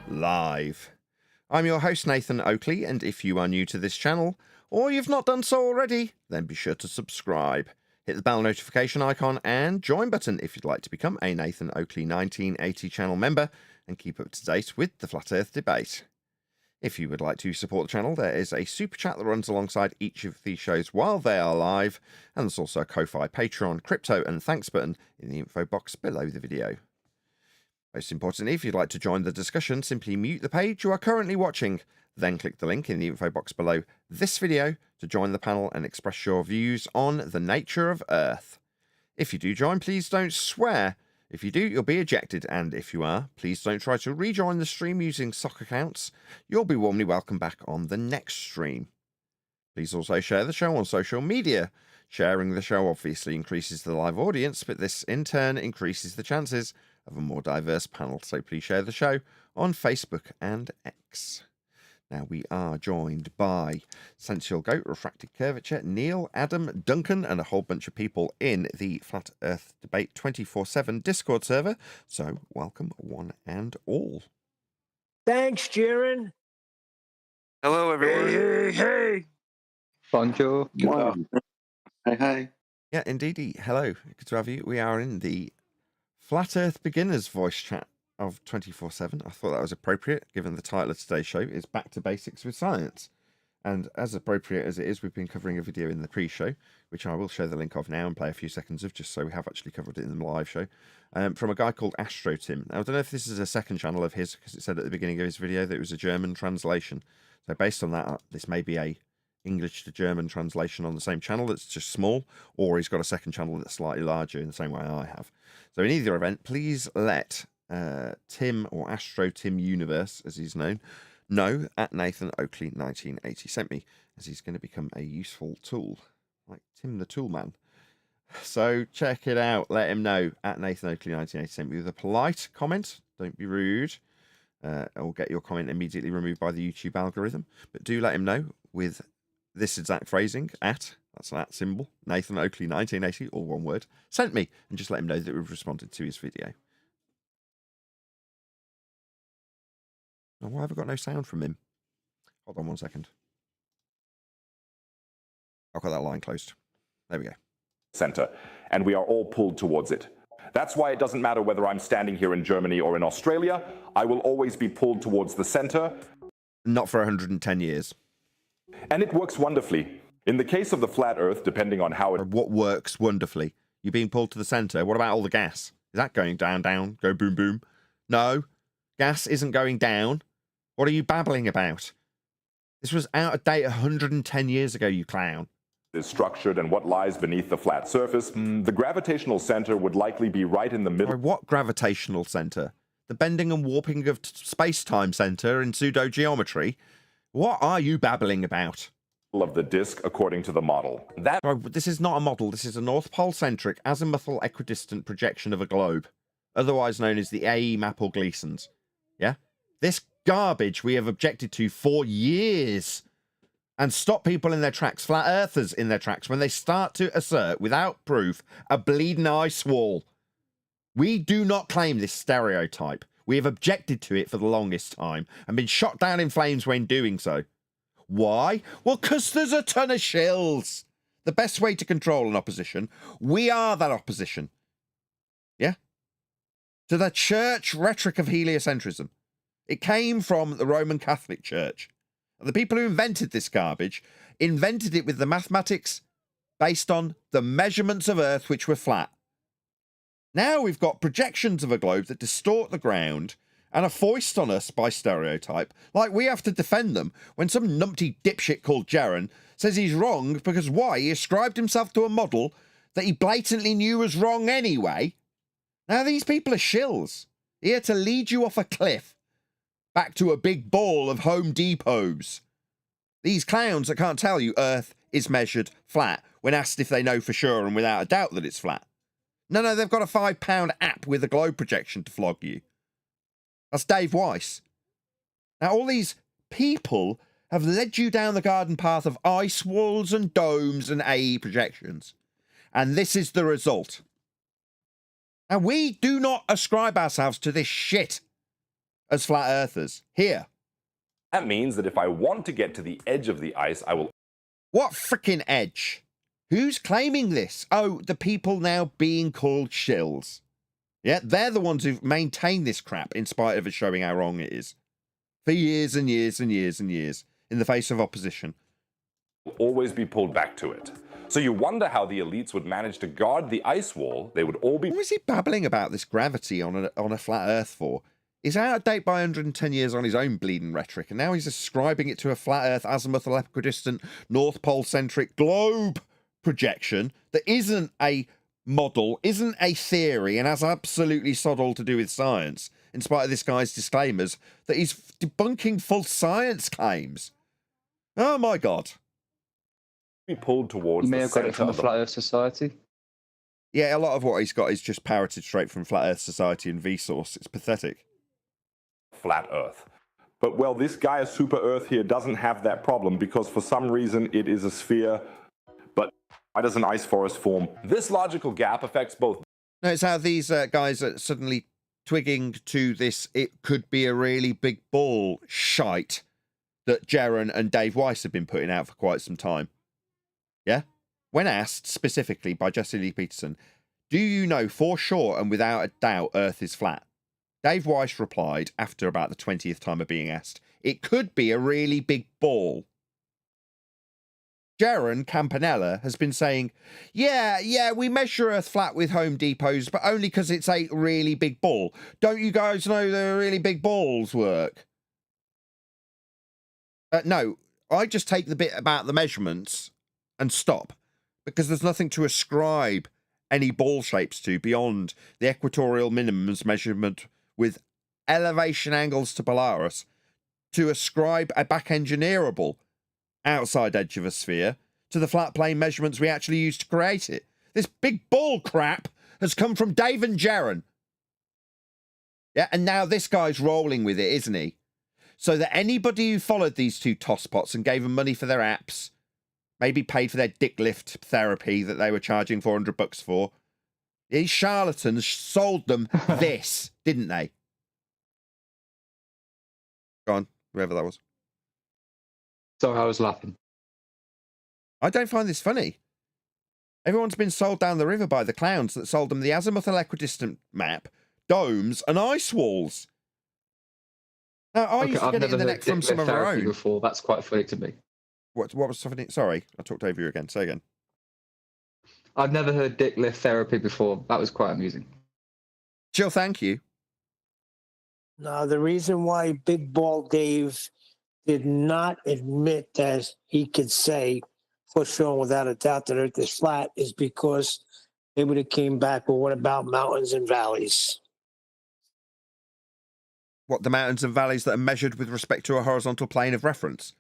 live. I'm your host Nathan Oakley, and if you are new to this channel, or you've not done so already, then be sure to subscribe. Hit the bell notification icon and join button if you'd like to become a Nathan Oakley 1980 channel member and keep up to date with the Flat Earth debate. If you would like to support the channel, there is a super chat that runs alongside each of these shows while they are live, and there's also a Ko-Fi, Patreon, crypto and thanks button in the info box below the video. Most importantly, if you'd like to join the discussion, simply mute the page you are currently watching, then click the link in the info box below this video to join the panel and express your views on the nature of Earth. If you do join, please don't swear. If you do, you'll be ejected, and if you are, please don't try to rejoin the stream using sock accounts. You'll be warmly welcome back on the next stream. Please also share the show on social media. Sharing the show obviously increases the live audience, but this in turn increases the chances of a more diverse panel, so please share the show on Facebook and X. Now we are joined by Sensual Goat, Refracted Curvature, Neil, Adam, Duncan, and a whole bunch of people in the Flat Earth Debate 24/7 Discord server. So welcome one and all. Thanks, Jiren. Hello, everyone. Hey. Bonjour. Hi. Yeah, indeedy. Hello. Good to have you. We are in the Flat Earth Beginners voice chat of 24/7. I thought that was appropriate, given the title of today's show is Back to Basics with Science. And as appropriate as it is, we've been covering a video in the pre-show, which I will share the link of now and play a few seconds of, just so we have actually covered it in the live show, from a guy called Astro Tim. Now, I don't know if this is a second channel of his, because it said at the beginning of his video that it was a German translation. So based on that, this may be a English to German translation on the same channel that's just small, or he's got a second channel that's slightly larger in the same way I have. So in either event, please let Tim, or Astro Tim Universe as he's known, know at Nathan Oakley 1980 sent me, as he's going to become a useful tool like Tim the Tool Man. So check it out, let him know at Nathan Oakley 1980 sent me with a polite comment. Don't be rude, or get your comment immediately removed by the YouTube algorithm, but do let him know with this exact phrasing at, that's that symbol, Nathan Oakley 1980, all one word, sent me, and just let him know that we've responded to his video. Oh, why have I got no sound from him? Hold on one second. I've got that line closed. There we go. Center, and we are all pulled towards it. That's why it doesn't matter whether I'm standing here in Germany or in Australia, I will always be pulled towards the center. Not for 110 years. And it works wonderfully. In the case of the flat Earth, depending on how it... What works wonderfully? You're being pulled to the center. What about all the gas? Is that going down, down, go boom, boom? No, gas isn't going down. What are you babbling about? This was out of date 110 years ago, you clown. Is structured and what lies beneath the flat surface, the gravitational center would likely be right in the middle. Sorry, what gravitational center? The bending and warping of space-time center in pseudo-geometry? What are you babbling about? Of the disk, according to the model. That This is not a model. This is a North Pole-centric, azimuthal equidistant projection of a globe, otherwise known as the AE map or Gleason's. Yeah? This garbage we have objected to for years, and stop people in their tracks, flat earthers in their tracks, when they start to assert, without proof, a bleeding ice wall. We do not claim this stereotype. We have objected to it for the longest time and been shot down in flames when doing so. Why? Well, because there's a ton of shills. The best way to control an opposition, we are that opposition. Yeah? To the church rhetoric of heliocentrism. It came from the Roman Catholic Church. The people who invented this garbage invented it with the mathematics based on the measurements of Earth, which were flat. Now we've got projections of a globe that distort the ground and are foisted on us by stereotype, like we have to defend them when some numpty dipshit called Jaren says he's wrong because why? He ascribed himself to a model that he blatantly knew was wrong anyway. Now these people are shills, here to lead you off a cliff back to a big ball of Home Depots. These clowns that can't tell you Earth is measured flat when asked if they know for sure and without a doubt that it's flat. No, they've got a £5 app with a globe projection to flog you. That's Dave Weiss. Now, all these people have led you down the garden path of ice walls and domes and AE projections. And this is the result. And we do not ascribe ourselves to this shit. as flat earthers. Here. That means that if I want to get to the edge of the ice, I will What frickin' edge? Who's claiming this? Oh, the people now being called shills. Yeah, they're the ones who've maintained this crap in spite of it showing how wrong it is. For years and years and years and years, in the face of opposition. always be pulled back to it. So you wonder how the elites would manage to guard the ice wall. They would all be... What was he babbling about this gravity on a flat earth for? He's out of date by 110 years on his own bleeding rhetoric, and now he's ascribing it to a flat earth, azimuthal, equidistant, North Pole-centric globe projection that isn't a model, isn't a theory, and has absolutely sod all to do with science, in spite of this guy's disclaimers that he's debunking false science claims. Oh my God. be pulled towards You may the have got it center from the of the Flat Earth Society. Yeah, a lot of what he's got is just parroted straight from Flat Earth Society and Vsauce. It's pathetic. flat Earth. But, well, this Gaia Super Earth here doesn't have that problem because for some reason it is a sphere. But why does an ice forest form? This logical gap affects both. No, it's how these guys are suddenly twigging to this it could be a really big ball shite that Jaren and Dave Weiss have been putting out for quite some time. Yeah? When asked specifically by Jesse Lee Peterson, do you know for sure and without a doubt Earth is flat? Dave Weiss replied, after about the 20th time of being asked, it could be a really big ball. Jaren Campanella has been saying, yeah, we measure Earth flat with Home Depots, but only because it's a really big ball. Don't you guys know the really big balls work? No, I just take the bit about the measurements and stop, because there's nothing to ascribe any ball shapes to beyond the equatorial minimums measurement with elevation angles to Polaris to ascribe a back-engineerable outside edge of a sphere to the flat plane measurements we actually use to create it. This big ball crap has come from Dave and Jaren. Yeah, and now this guy's rolling with it, isn't he? So that anybody who followed these two tosspots and gave them money for their apps, maybe paid for their dick lift therapy that they were charging $400 for, these charlatans sold them this, didn't they? Go on, whoever that was. Sorry, I was laughing. I don't find this funny. Everyone's been sold down the river by the clowns that sold them the azimuthal equidistant map, domes, and ice walls. Now, I used to get it in the neck from some of our own. Before. That's quite funny to me. What was something? Sorry, I talked over you again. Say again. I've never heard dick lift therapy before. That was quite amusing. Jill, thank you. Now, the reason why Big Ball Dave did not admit that he could say for sure without a doubt that Earth is flat is because they would have came back, well, what about mountains and valleys? What, the mountains and valleys that are measured with respect to a horizontal plane of reference?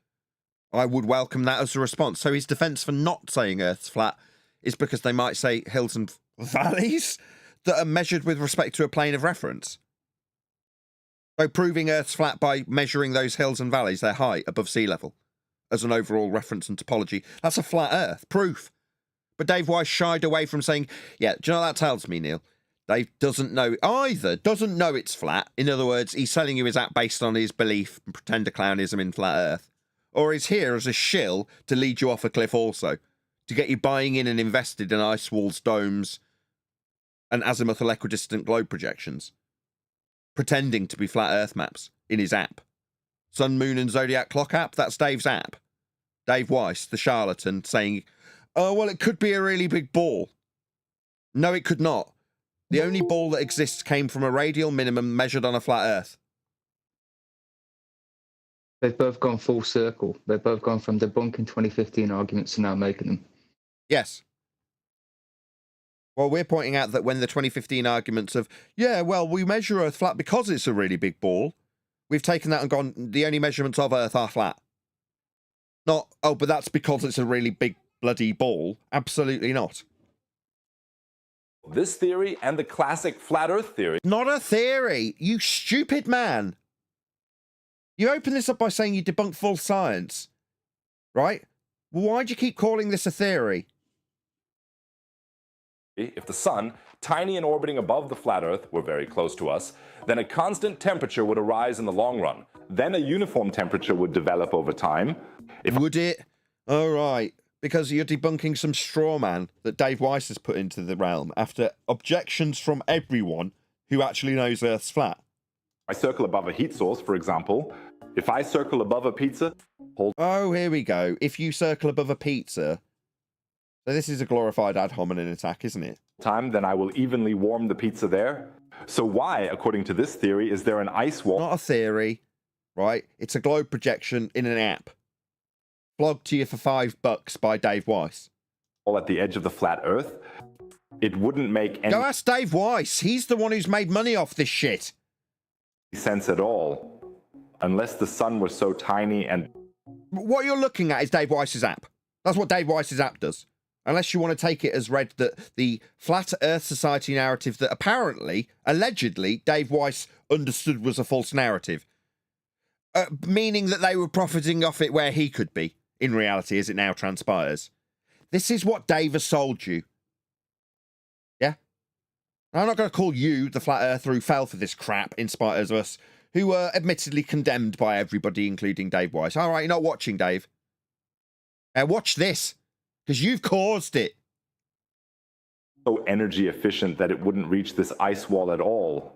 I would welcome that as a response. So his defense for not saying Earth's flat is because they might say hills and valleys that are measured with respect to a plane of reference. So proving Earth's flat by measuring those hills and valleys, their height above sea level, as an overall reference and topology, that's a flat Earth. Proof. But Dave Weiss shied away from saying, yeah, do you know what that tells me, Neil? Dave doesn't know either, doesn't know it's flat. In other words, he's selling you his app based on his belief and pretender clownism in flat Earth. Or he's here as a shill to lead you off a cliff also, to get you buying in and invested in ice walls, domes, and azimuthal equidistant globe projections, pretending to be flat Earth maps in his app. Sun, Moon, and Zodiac Clock app, that's Dave's app. Dave Weiss, the charlatan, saying, oh, well, it could be a really big ball. No, it could not. The only ball that exists came from a radial minimum measured on a flat Earth. They've both gone full circle. They've both gone from debunking 2015 arguments to now making them. Yes. Well, we're pointing out that when the 2015 arguments of, yeah, well, we measure Earth flat because it's a really big ball, we've taken that and gone, the only measurements of Earth are flat. Not, oh, but that's because it's a really big bloody ball. Absolutely not. This theory and the classic flat Earth theory. Not a theory, you stupid man. You open this up by saying you debunk false science, right? Well, why do you keep calling this a theory? if the sun, tiny and orbiting above the flat Earth, were very close to us, then a constant temperature would arise in the long run. Then a uniform temperature would develop over time. Would it? All right. Because you're debunking some straw man that Dave Weiss has put into the realm after objections from everyone who actually knows Earth's flat. I circle above a heat source, for example. If I circle above a pizza, hold Oh, here we go. If you circle above a pizza. So this is a glorified ad hominem attack, isn't it? time, then I will evenly warm the pizza there. So why, according to this theory, is there an ice wall? Not a theory, right? It's a globe projection in an app. Flogged to you for $5 by Dave Weiss. At the edge of the flat Earth? It wouldn't make any Go ask Dave Weiss. He's the one who's made money off this shit. sense at all, unless the sun was so tiny and... What you're looking at is Dave Weiss's app. That's what Dave Weiss's app does. Unless you want to take it as read that the Flat Earth Society narrative that apparently, allegedly, Dave Weiss understood was a false narrative. Meaning that they were profiting off it where he could be, in reality, as it now transpires. This is what Dave has sold you. Yeah? I'm not going to call you the Flat Earther who fell for this crap in spite of us, who were admittedly condemned by everybody, including Dave Weiss. All right, you're not watching, Dave. Watch this, because you've caused it. so energy efficient that it wouldn't reach this ice wall at all.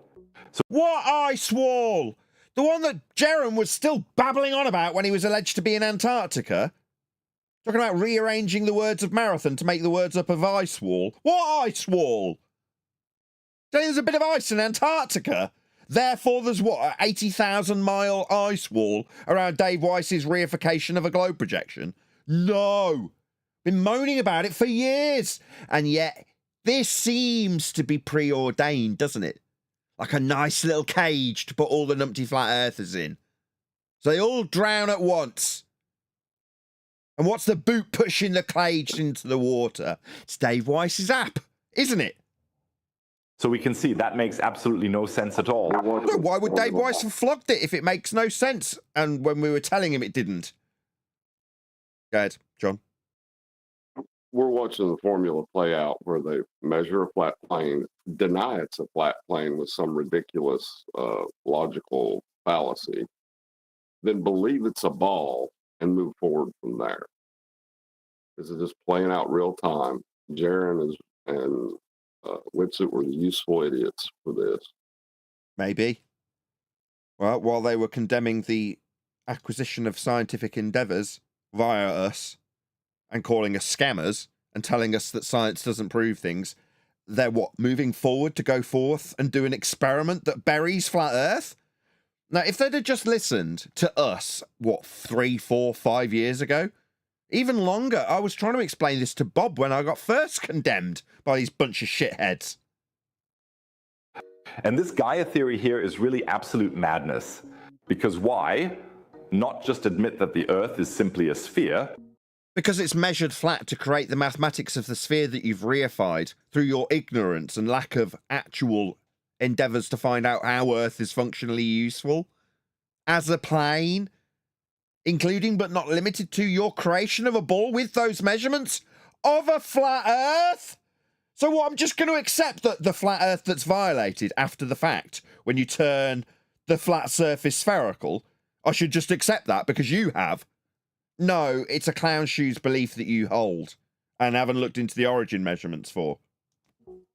What ice wall? The one that Jerem was still babbling on about when he was alleged to be in Antarctica? Talking about rearranging the words of marathon to make the words up of ice wall. What ice wall? There's a bit of ice in Antarctica. Therefore, there's what, an 80,000 mile ice wall around Dave Weiss's reification of a globe projection? No. Been moaning about it for years. And yet, this seems to be preordained, doesn't it? Like a nice little cage to put all the numpty flat earthers in. So they all drown at once. And what's the boot pushing the cage into the water? It's Dave Weiss's app, isn't it? So we can see that makes absolutely no sense at all. No, why would Dave Weiss have flogged it if it makes no sense? And when we were telling him it didn't. Go ahead, John. We're watching the formula play out where they measure a flat plane, deny it's a flat plane with some ridiculous logical fallacy, then believe it's a ball and move forward from there. This is just playing out real time. Jaron and Whitsett were the useful idiots for this. Maybe. Well, while they were condemning the acquisition of scientific endeavours via us and calling us scammers and telling us that science doesn't prove things, they're what, moving forward to go forth and do an experiment that buries flat Earth? Now, if they'd have just listened to us, what, 3, 4, 5 years ago? Even longer. I was trying to explain this to Bob when I got first condemned by these bunch of shitheads. And this Gaia theory here is really absolute madness. Because why? Not just admit that the Earth is simply a sphere. Because it's measured flat to create the mathematics of the sphere that you've reified through your ignorance and lack of actual endeavours to find out how Earth is functionally useful as a plane, including but not limited to your creation of a ball with those measurements of a flat Earth. So what, I'm just going to accept that the flat Earth that's violated after the fact, when you turn the flat surface spherical, I should just accept that because you have. No, it's a clown shoes belief that you hold and haven't looked into the origin measurements for.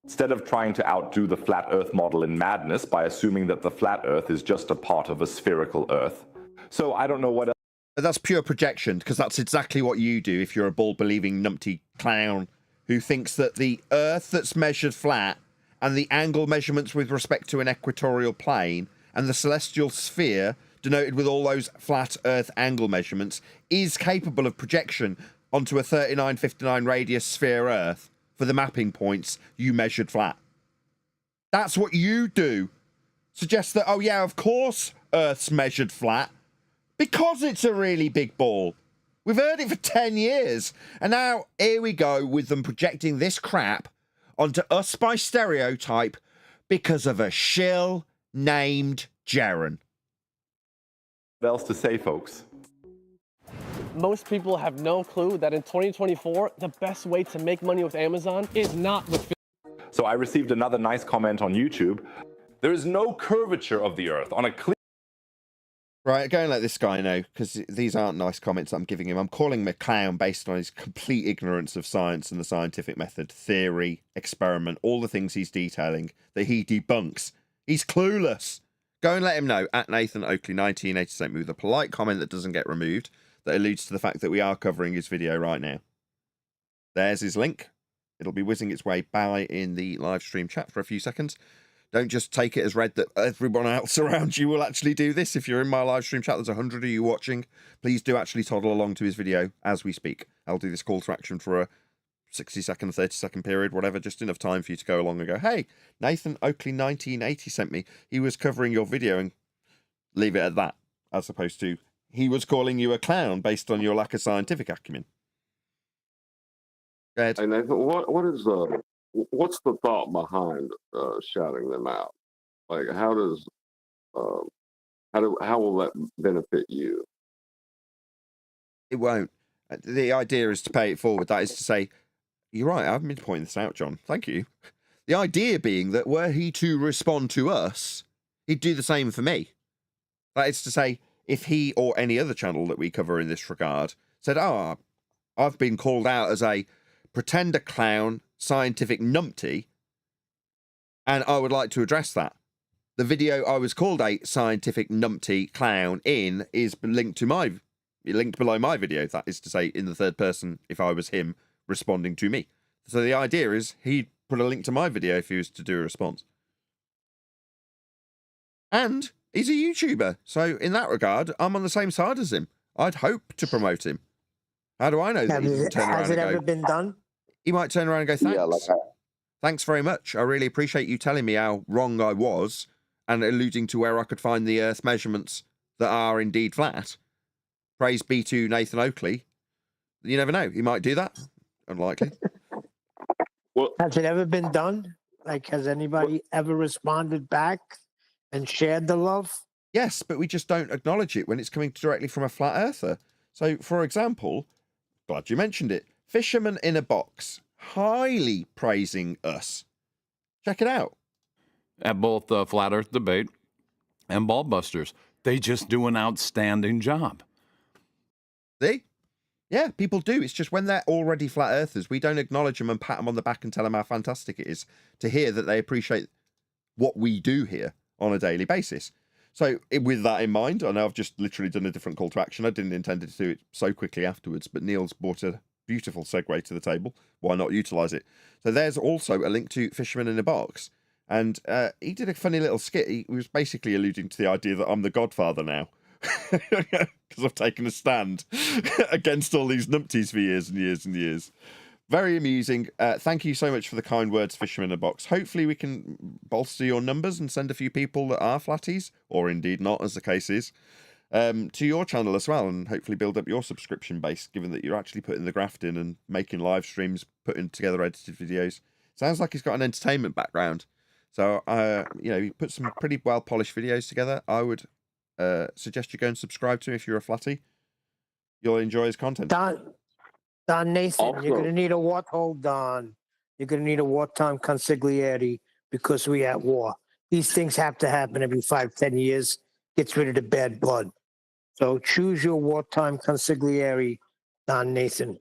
Instead of trying to outdo the flat Earth model in madness by assuming that the flat Earth is just a part of a spherical Earth. So I don't know what else. That's pure projection, because that's exactly what you do if you're a ball-believing numpty clown who thinks that the Earth that's measured flat and the angle measurements with respect to an equatorial plane and the celestial sphere denoted with all those flat Earth angle measurements is capable of projection onto a 3959 radius sphere Earth for the mapping points you measured flat. That's what you do. Suggest that, oh yeah, of course Earth's measured flat because it's a really big ball. We've heard it for 10 years. And now here we go with them projecting this crap onto us by stereotype because of a shill named Jaron. What else to say, folks? Most people have no clue that in 2024, the best way to make money with Amazon is not with So I received another nice comment on YouTube. There is no curvature of the Earth on a clear. Right, go and let this guy know, because these aren't nice comments I'm giving him. I'm calling him a clown based on his complete ignorance of science and the scientific method, theory, experiment, all the things he's detailing that he debunks. He's clueless. Go and let him know, at Nathan Oakley 1980, sent me with a polite comment that doesn't get removed, that alludes to the fact that we are covering his video right now. There's his link. It'll be whizzing its way by in the live stream chat for a few seconds. Don't just take it as read that everyone else around you will actually do this. If you're in my live stream chat, there's 100 of you watching. Please do actually toddle along to his video as we speak. I'll do this call to action for a 60-second, 30-second period, whatever, just enough time for you to go along and go, hey, Nathan Oakley 1980 sent me. He was covering your video, and leave it at that, as opposed to he was calling you a clown based on your lack of scientific acumen. Go ahead. Hey Nathan, what's the thought behind shouting them out? Like, how will that benefit you? It won't. The idea is to pay it forward. That is to say, you're right, I haven't been pointing this out, John. Thank you. The idea being that were he to respond to us, he'd do the same for me. That is to say, if he or any other channel that we cover in this regard said, oh, I've been called out as a pretender clown, scientific numpty, and I would like to address that. The video I was called a scientific numpty clown in is linked below my video. That is to say, in the third person, if I was him responding to me. So the idea is he'd put a link to my video if he was to do a response. And he's a YouTuber, so in that regard, I'm on the same side as him. I'd hope to promote him. How do I know that he doesn't turn around and go... Has it ever been done? He might turn around and go, thanks. Yeah, like that. Thanks very much. I really appreciate you telling me how wrong I was and alluding to where I could find the Earth measurements that are indeed flat. Praise be to Nathan Oakley. You never know. He might do that. Unlikely. Well, Has it ever been done? Like, has anybody ever responded back and shared the love? Yes, but we just don't acknowledge it when it's coming directly from a flat earther. So, for example, glad you mentioned it, Fisherman in a Box, highly praising us. Check it out. At both Flat Earth Debate and Ballbusters. They just do an outstanding job. See? Yeah, people do. It's just when they're already flat earthers, we don't acknowledge them and pat them on the back and tell them how fantastic it is to hear that they appreciate what we do here on a daily basis. So with that in mind, I know I've just literally done a different call to action. I didn't intend to do it so quickly afterwards, but Neil's brought a beautiful segue to the table. Why not utilize it? So there's also a link to Fisherman in a Box. And he did a funny little skit. He was basically alluding to the idea that I'm the godfather now. Because I've taken a stand against all these numpties for years and years and years. Very amusing. Thank you so much for the kind words, Fisherman in a Box. Hopefully we can bolster your numbers and send a few people that are flatties, or indeed not, as the case is, to your channel as well, and hopefully build up your subscription base, given that you're actually putting the graft in and making live streams, putting together edited videos. Sounds like he's got an entertainment background. So, you know, he put some pretty well-polished videos together. I would suggest you go and subscribe to him if you're a flatty. You'll enjoy his content. Don Nathan, Also- you're going to need a hold on. You're going to need a wartime consigliere because we at war. These things have to happen every 5-10 years. Gets rid of the bad blood. So choose your wartime consigliere, Don Nathan.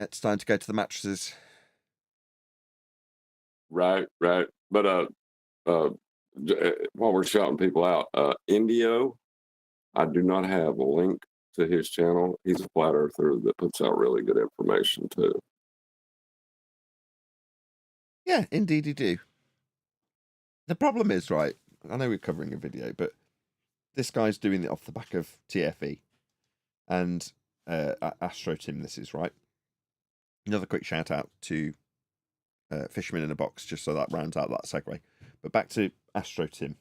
It's time to go to the mattresses. right. But while we're shouting people out, Indio, I do not have a link to his channel. He's a flat earther that puts out really good information too. Yeah, indeed you do. The problem is, right, I know we're covering a video, but this guy's doing it off the back of TFE and Astro Tim, this is, right? Another quick shout out to Fisherman in a Box, just so that rounds out that segue. But back to Astro Tim.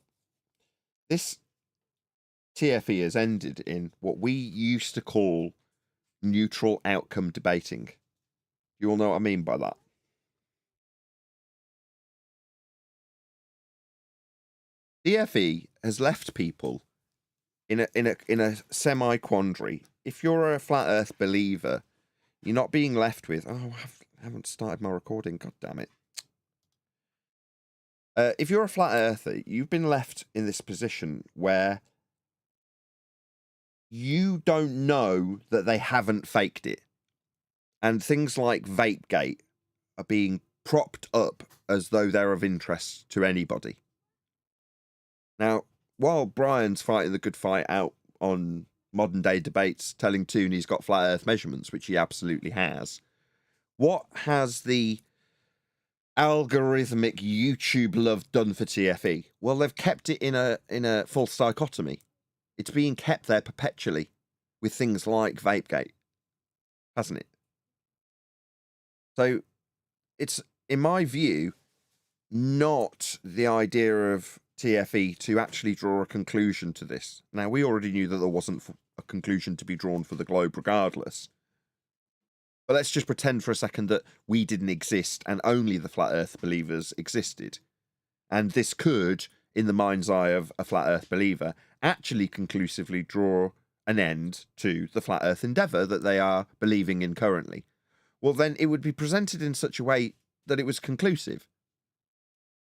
This TFE has ended in what we used to call neutral outcome debating. You all know what I mean by that? TFE has left people in a semi quandary. If you're a flat Earth believer, you're not being left with, oh, I haven't started my recording. God damn it! If you're a flat earther, you've been left in this position where you don't know that they haven't faked it. And things like Vapegate are being propped up as though they're of interest to anybody. Now, while Brian's fighting the good fight out on modern day debates, telling Toon he's got flat earth measurements, which he absolutely has, what has the algorithmic YouTube love done for TFE? Well, they've kept it in a false dichotomy. It's being kept there perpetually with things like Vapegate, hasn't it? So it's, in my view, not the idea of TFE to actually draw a conclusion to this. Now, we already knew that there wasn't a conclusion to be drawn for the globe regardless. But let's just pretend for a second that we didn't exist and only the flat earth believers existed. And this could, in the mind's eye of a flat earth believer, actually conclusively draw an end to the flat earth endeavour that they are believing in currently. Well, then it would be presented in such a way that it was conclusive,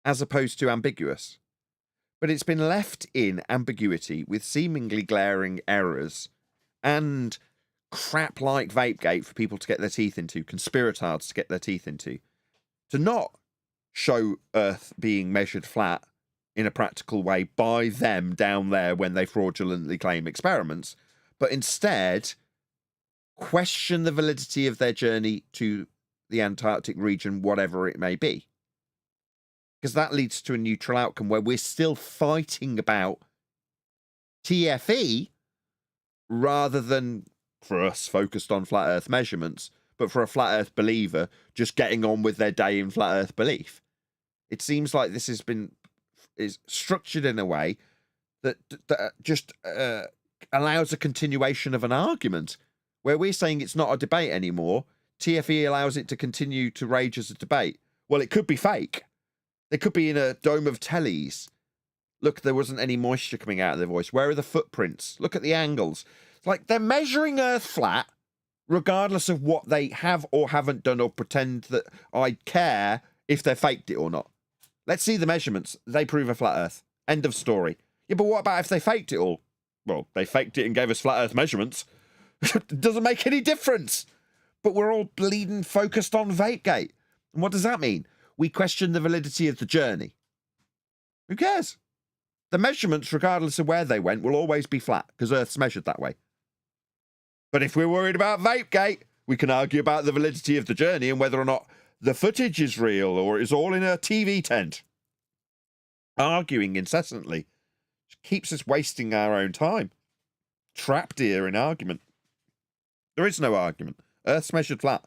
as opposed to ambiguous. But it's been left in ambiguity with seemingly glaring errors and crap like Vapegate for people to get their teeth into, conspiratards to get their teeth into, to not show Earth being measured flat in a practical way by them down there when they fraudulently claim experiments, but instead question the validity of their journey to the Antarctic region, whatever it may be. Because that leads to a neutral outcome where we're still fighting about TFE rather than, for us, focused on flat earth measurements, but for a flat earth believer just getting on with their day in flat earth belief. It seems like this is structured in a way that just allows a continuation of an argument where we're saying it's not a debate anymore. TFE allows it to continue to rage as a debate. Well, it could be fake. They could be in a dome of tellies. Look, there wasn't any moisture coming out of their voice. Where are the footprints? Look at the angles. It's like they're measuring Earth flat, regardless of what they have or haven't done or pretend that I'd care if they faked it or not. Let's see the measurements. They prove a flat Earth. End of story. Yeah, but what about if they faked it all? Well, they faked it and gave us flat Earth measurements. It doesn't make any difference. But we're all bleeding focused on Vapegate. And what does that mean? We question the validity of the journey. Who cares? The measurements, regardless of where they went, will always be flat because Earth's measured that way. But if we're worried about Vapegate, we can argue about the validity of the journey and whether or not the footage is real or is all in a TV tent. Arguing incessantly keeps us wasting our own time. Trapped here in argument. There is no argument. Earth's measured flat.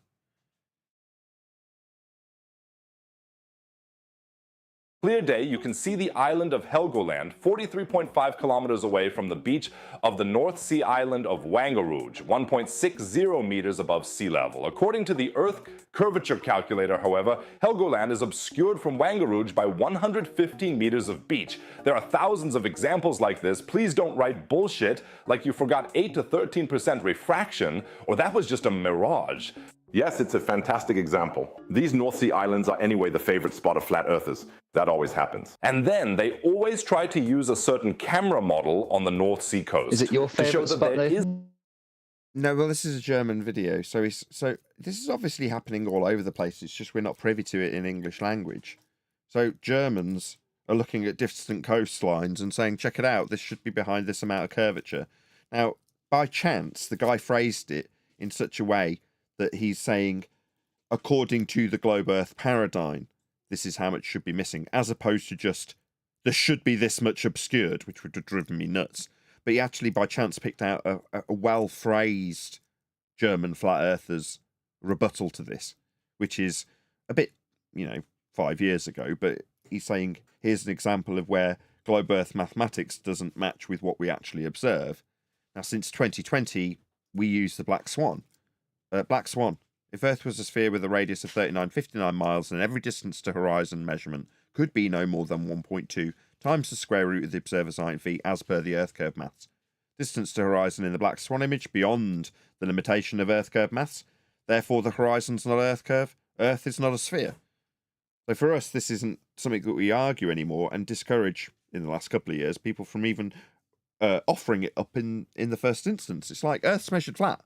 Clear day, you can see the island of Helgoland, 43.5 kilometers away from the beach of the North Sea island of Wangerooge, 1.60 meters above sea level. According to the Earth curvature calculator, however, Helgoland is obscured from Wangerooge by 115 meters of beach. There are thousands of examples like this. Please don't write bullshit like you forgot 8 to 13% refraction, or that was just a mirage. Yes, it's a fantastic example. These North Sea islands are anyway the favorite spot of flat earthers. That always happens. And then they always try to use a certain camera model on the North Sea coast. Is it your favorite spot, Nathan? No, well, this is a German video, so this is obviously happening all over the place. It's just we're not privy to it in English language. So Germans are looking at distant coastlines and saying, check it out, this should be behind this amount of curvature. Now, by chance, the guy phrased it in such a way that he's saying, according to the globe Earth paradigm, this is how much should be missing, as opposed to just, there should be this much obscured, which would have driven me nuts. But he actually, by chance, picked out a well-phrased German flat earther's rebuttal to this, which is a bit, 5 years ago, but he's saying, here's an example of where globe Earth mathematics doesn't match with what we actually observe. Now, since 2020, we use the Black Swan. Black Swan. If Earth was a sphere with a radius of 3959 miles, then every distance to horizon measurement could be no more than 1.2 times the square root of the observer's height in feet, as per the Earth curve maths. Distance to horizon in the Black Swan image beyond the limitation of Earth curve maths. Therefore, the horizon's not Earth curve. Earth is not a sphere. So for us, this isn't something that we argue anymore and discourage in the last couple of years people from even offering it up in the first instance. It's like Earth's measured flat.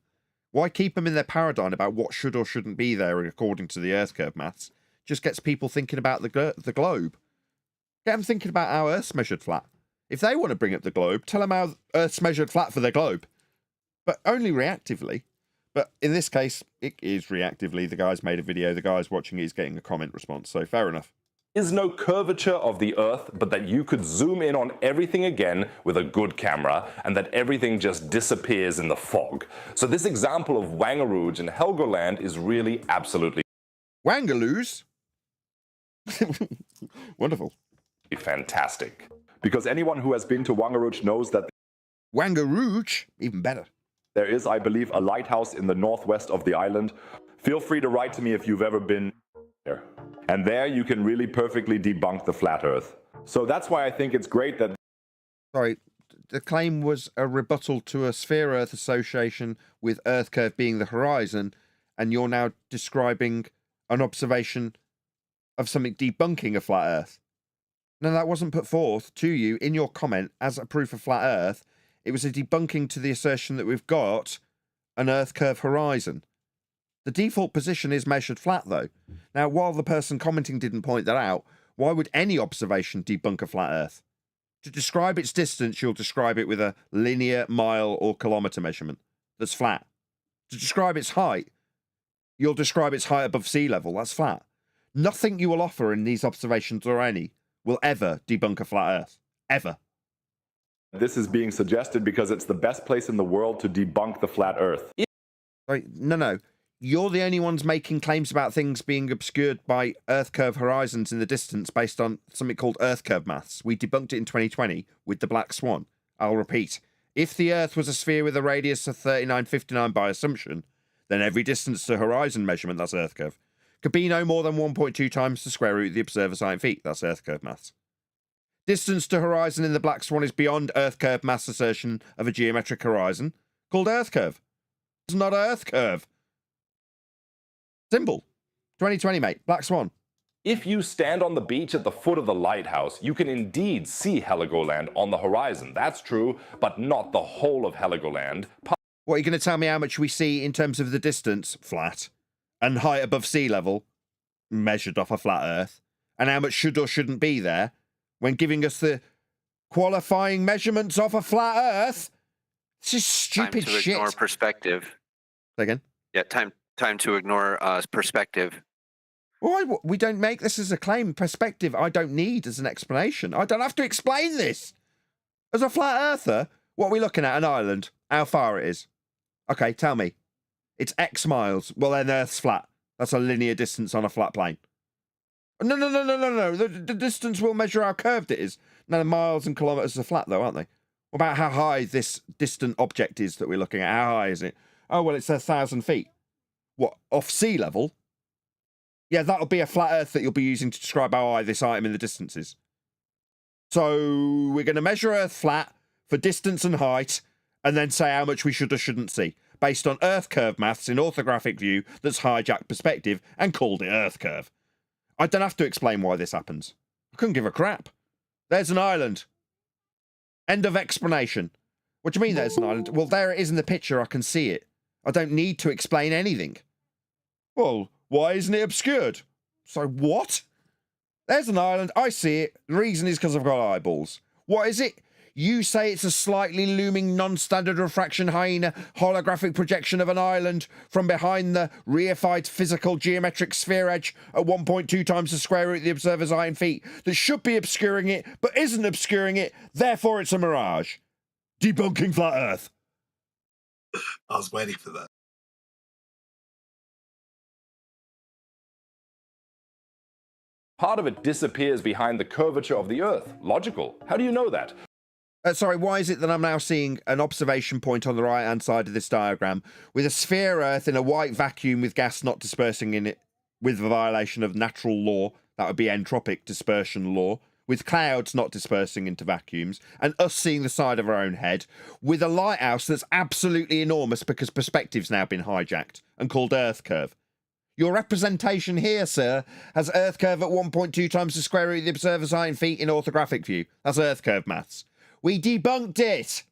Why keep them in their paradigm about what should or shouldn't be there according to the Earth curve maths? Just gets people thinking about the globe. Get them thinking about how Earth's measured flat. If they want to bring up the globe, tell them how Earth's measured flat for their globe. But only reactively. But in this case, it is reactively. The guy's made a video. The guy's watching it. He's getting a comment response. So fair enough. Is no curvature of the Earth, but that you could zoom in on everything again with a good camera, and that everything just disappears in the fog. So this example of Wangerooge and Helgoland is really absolutely Wangaloos? Wonderful. fantastic. Because anyone who has been to Wangerooge knows that Wangerooge? Even better. there is, I believe, a lighthouse in the northwest of the island. Feel free to write to me if you've ever been there. And there you can really perfectly debunk the flat Earth. So that's why I think it's great that... Sorry, the claim was a rebuttal to a sphere-Earth association with Earth curve being the horizon, and you're now describing an observation of something debunking a flat Earth. No, that wasn't put forth to you in your comment as a proof of flat Earth. It was a debunking to the assertion that we've got an Earth curve horizon. The default position is measured flat, though. Now, while the person commenting didn't point that out, why would any observation debunk a flat Earth? To describe its distance, you'll describe it with a linear, mile, or kilometre measurement that's flat. To describe its height, you'll describe its height above sea level. That's flat. Nothing you will offer in these observations or any will ever debunk a flat Earth. Ever. This is being suggested because it's the best place in the world to debunk the flat Earth. Sorry, no. You're the only ones making claims about things being obscured by Earth curve horizons in the distance based on something called Earth curve maths. We debunked it in 2020 with the Black Swan. I'll repeat. If the Earth was a sphere with a radius of 3959 by assumption, then every distance to horizon measurement, that's Earth curve, could be no more than 1.2 times the square root of the observer's height in feet. That's Earth curve maths. Distance to horizon in the Black Swan is beyond Earth curve mass assertion of a geometric horizon called Earth curve. It's not Earth curve. Simple. 2020, mate. Black Swan. If you stand on the beach at the foot of the lighthouse, you can indeed see Helgoland on the horizon. That's true, but not the whole of Helgoland. What, are you going to tell me how much we see in terms of the distance, flat, and height above sea level, measured off a flat Earth, and how much should or shouldn't be there when giving us the qualifying measurements off a flat Earth? This is stupid Time to shit. ignore perspective. Say again? Yeah, time to ignore perspective. Why? We don't make this as a claim. Perspective I don't need as an explanation. I don't have to explain this. As a flat earther, what are we looking at? An island. How far it is. Okay, tell me. It's X miles. Well, then Earth's flat. That's a linear distance on a flat plane. No. The distance will measure how curved it is. No, the miles and kilometres are flat, though, aren't they? What about how high this distant object is that we're looking at? How high is it? Oh, well, it's 1,000 feet. What, off sea level? Yeah, that'll be a flat Earth that you'll be using to describe how high this item in the distance is. So we're going to measure Earth flat for distance and height, and then say how much we should or shouldn't see, based on Earth curve maths in orthographic view that's hijacked perspective and called it Earth curve. I don't have to explain why this happens. I couldn't give a crap. There's an island. End of explanation. What do you mean there's an island? Well, there it is in the picture. I can see it. I don't need to explain anything. Well, why isn't it obscured? So what? There's an island. I see it. The reason is because I've got eyeballs. What is it? You say it's a slightly looming non-standard refraction hyena holographic projection of an island from behind the reified physical geometric sphere edge at 1.2 times the square root of the observer's eye in feet that should be obscuring it but isn't obscuring it, therefore it's a mirage. Debunking flat Earth. I was waiting for that. Part of it disappears behind the curvature of the Earth. Logical. How do you know that? Sorry, why is it that I'm now seeing an observation point on the right-hand side of this diagram with a sphere Earth in a white vacuum with gas not dispersing in it with a violation of natural law, that would be entropic dispersion law, with clouds not dispersing into vacuums, and us seeing the side of our own head, with a lighthouse that's absolutely enormous because perspective's now been hijacked and called Earth curve. Your representation here, sir, has Earth curve at 1.2 times the square root of the observer's height in feet in orthographic view. That's Earth curve maths. We debunked it.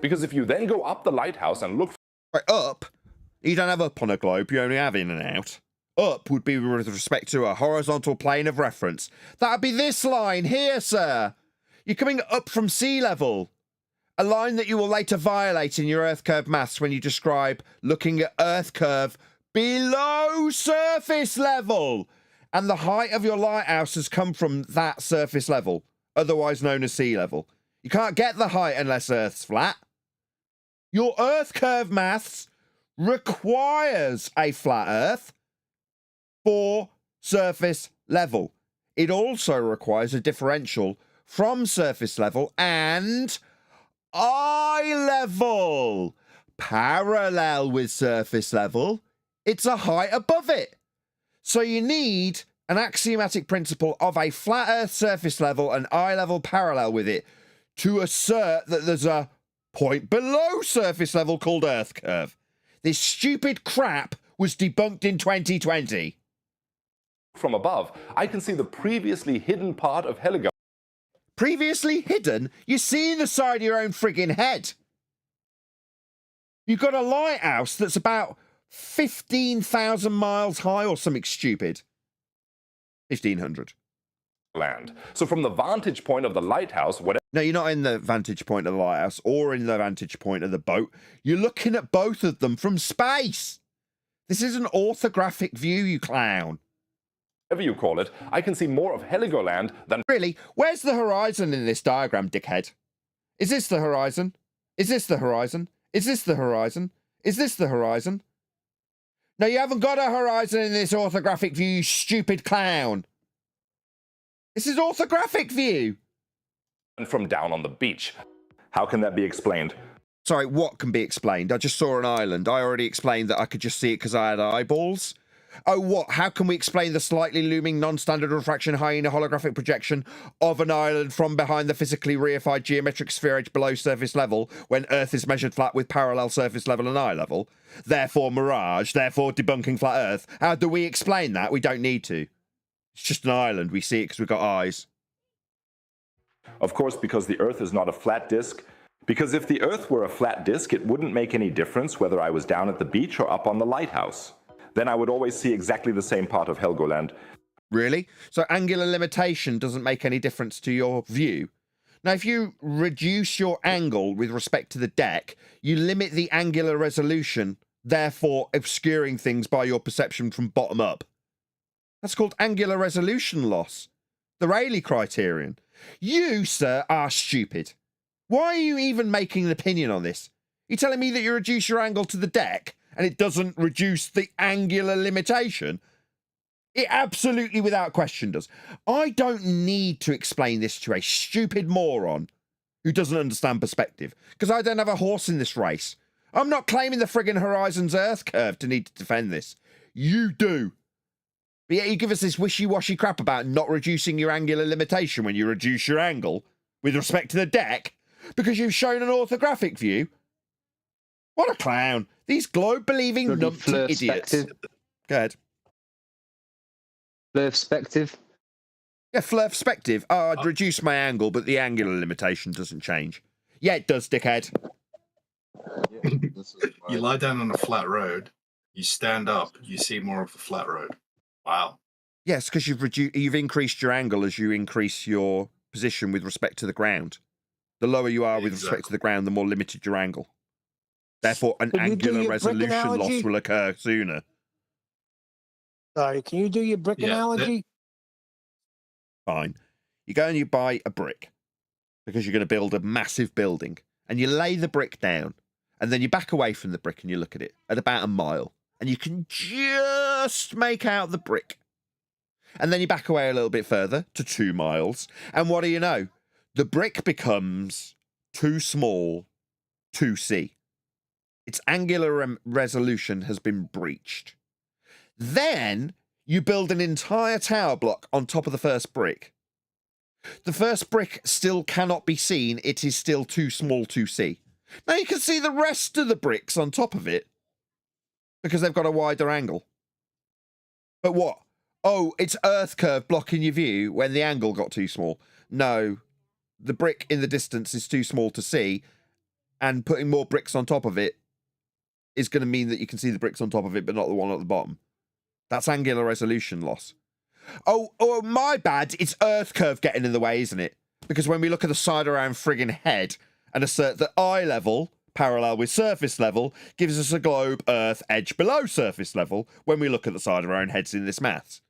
Because if you then go up the lighthouse and look Right, up, you don't have up on a globe, you only have in and out. Up would be with respect to a horizontal plane of reference. That would be this line here, sir. You're coming up from sea level. A line that you will later violate in your Earth curve maths when you describe looking at Earth curve below surface level. And the height of your lighthouse has come from that surface level, otherwise known as sea level. You can't get the height unless Earth's flat. Your Earth curve maths requires a flat Earth for surface level. It also requires a differential from surface level and eye level. Parallel with surface level, it's a height above it. So you need an axiomatic principle of a flat Earth surface level and eye level parallel with it to assert that there's a point below surface level called Earth curve. This stupid crap was debunked in 2020. from above, I can see the previously hidden part of Helgoland. Previously hidden? You see the side of your own friggin' head. You've got a lighthouse that's about 15,000 miles high or something stupid. 1,500. Land. So from the vantage point of the lighthouse, whatever. No, you're not in the vantage point of the lighthouse or in the vantage point of the boat. You're looking at both of them from space. This is an orthographic view, you clown. Whatever you call it, I can see more of Helgoland than. Really? Where's the horizon in this diagram, dickhead? Is this the horizon? Is this the horizon? Is this the horizon? Is this the horizon? No, you haven't got a horizon in this orthographic view, you stupid clown. This is orthographic view. And from down on the beach. How can that be explained? Sorry, what can be explained? I just saw an island. I already explained that I could just see it because I had eyeballs. Oh, what? How can we explain the slightly looming non-standard refraction hyena holographic projection of an island from behind the physically reified geometric sphere edge below surface level when Earth is measured flat with parallel surface level and eye level? Therefore mirage, therefore debunking flat Earth. How do we explain that? We don't need to. It's just an island. We see it because we've got eyes. Of course, because the Earth is not a flat disk. Because if the Earth were a flat disk, it wouldn't make any difference whether I was down at the beach or up on the lighthouse. Then I would always see exactly the same part of Helgoland. Really? So angular limitation doesn't make any difference to your view? Now, if you reduce your angle with respect to the deck, you limit the angular resolution, therefore obscuring things by your perception from bottom up. That's called angular resolution loss. The Rayleigh criterion. You, sir, are stupid. Why are you even making an opinion on this? You're telling me that you reduce your angle to the deck and it doesn't reduce the angular limitation? It absolutely, without question, does. I don't need to explain this to a stupid moron who doesn't understand perspective, because I don't have a horse in this race. I'm not claiming the friggin' horizon's Earth curve to need to defend this. You do. But yet you give us this wishy-washy crap about not reducing your angular limitation when you reduce your angle with respect to the deck because you've shown an orthographic view. What a clown. These globe-believing numpty idiots. Go ahead. Perspective. Yeah, perspective. Oh, I'd reduce my angle, but the angular limitation doesn't change. Yeah, it does, dickhead. You lie down on a flat road, you stand up, you see more of the flat road. Wow. Yes, because you've increased your angle as you increase your position with respect to the ground. The lower you are with respect to the ground, the more limited your angle. Therefore, an angular resolution loss will occur sooner. Sorry, can you do your brick analogy? Fine. You go and you buy a brick because you're going to build a massive building, and you lay the brick down, and then you back away from the brick and you look at it at about a mile, and you can just make out the brick. And then you back away a little bit further to 2 miles, and what do you know? The brick becomes too small to see. Its angular resolution has been breached. Then you build an entire tower block on top of the first brick. The first brick still cannot be seen. It is still too small to see. Now you can see the rest of the bricks on top of it. Because they've got a wider angle. But what? Oh, it's Earth curve blocking your view when the angle got too small. No, the brick in the distance is too small to see, and putting more bricks on top of it is going to mean that you can see the bricks on top of it, but not the one at the bottom. That's angular resolution loss. Oh, my bad. It's Earth curve getting in the way, isn't it? Because when we look at the side around friggin' head and assert that eye level, parallel with surface level, gives us a globe Earth edge below surface level when we look at the side of our own heads in this maths.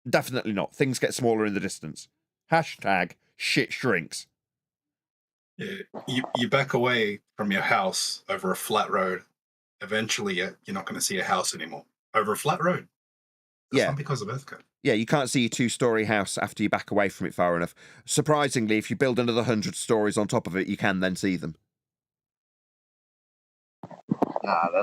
Definitely not. Things get smaller in the distance. Hashtag shit shrinks. Yeah, you back away from your house over a flat road. Eventually, you're not going to see a house anymore over a flat road. That's not because of Earth curve. Yeah, you can't see a 2-story house after you back away from it far enough. Surprisingly, if you build another 100 stories on top of it, you can then see them.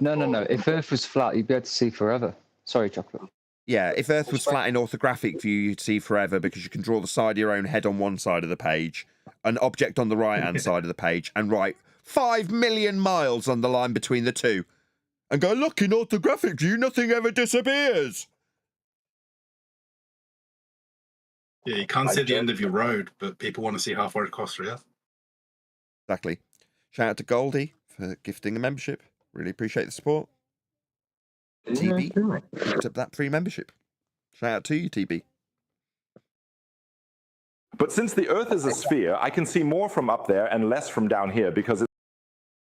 No. If Earth was flat, you'd be able to see forever. Sorry, Chocolate. Yeah, if Earth was flat in orthographic view, you'd see forever because you can draw the side of your own head on one side of the page, an object on the right-hand side of the page, and write 5 million miles on the line between the two. And go, look, in orthographic view, nothing ever disappears. Yeah, you can't see the end of your road, but people want to see halfway across the Earth. Exactly. Shout out to Goldie for gifting a membership. Really appreciate the support. TB picked up that free membership. Shout out to you, TB. But since the Earth is a sphere, I can see more from up there and less from down here because it's...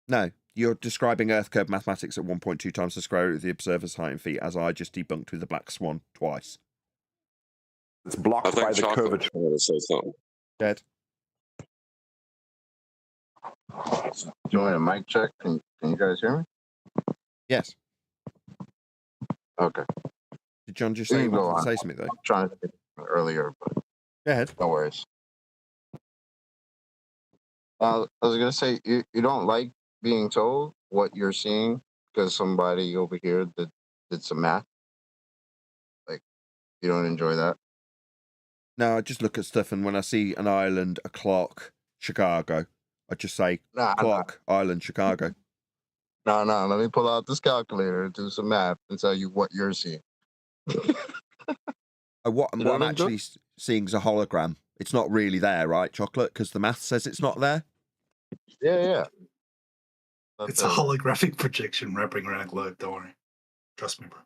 No, you're describing Earth curve mathematics at 1.2 times the square root of the observer's height and feet, as I just debunked with the black swan twice. It's blocked by the curvature. Say something. Dead. Do you want a mic check? Can you guys hear me? Yes. Okay. Did John just say he wanted to say something, though? I'm trying to think earlier, but go ahead. No worries. I was going to say, you don't like being told what you're seeing because somebody over here did some math? Like, you don't enjoy that? No, I just look at stuff, and when I see an island, a clock, Chicago, I just say, clock, island, Chicago. No, let me pull out this calculator, do some math, and tell you what you're seeing. What I'm actually seeing is a hologram. It's not really there, right, Chocolate? Because the math says it's not there. Yeah. It's a holographic projection wrapping around a globe, don't worry. Trust me, bro.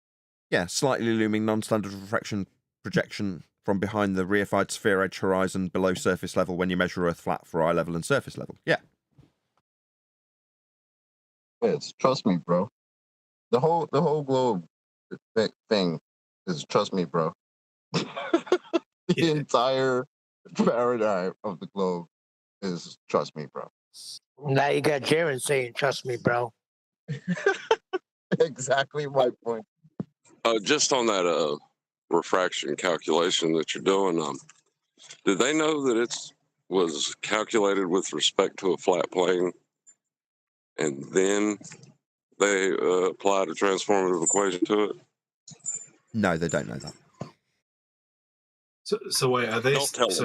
Yeah, slightly looming non-standard refraction projection from behind the reified sphere edge horizon below surface level when you measure Earth flat for eye level and surface level. Yeah. Yes, trust me, bro. The whole globe thing is trust me, bro. The entire paradigm of the globe is trust me, bro. Now you got Jaron saying, trust me, bro. Exactly my point. Just on that refraction calculation that you're doing, did they know that it was calculated with respect to a flat plane, and then they applied a transformative equation to it? No, they don't know that. So wait, are they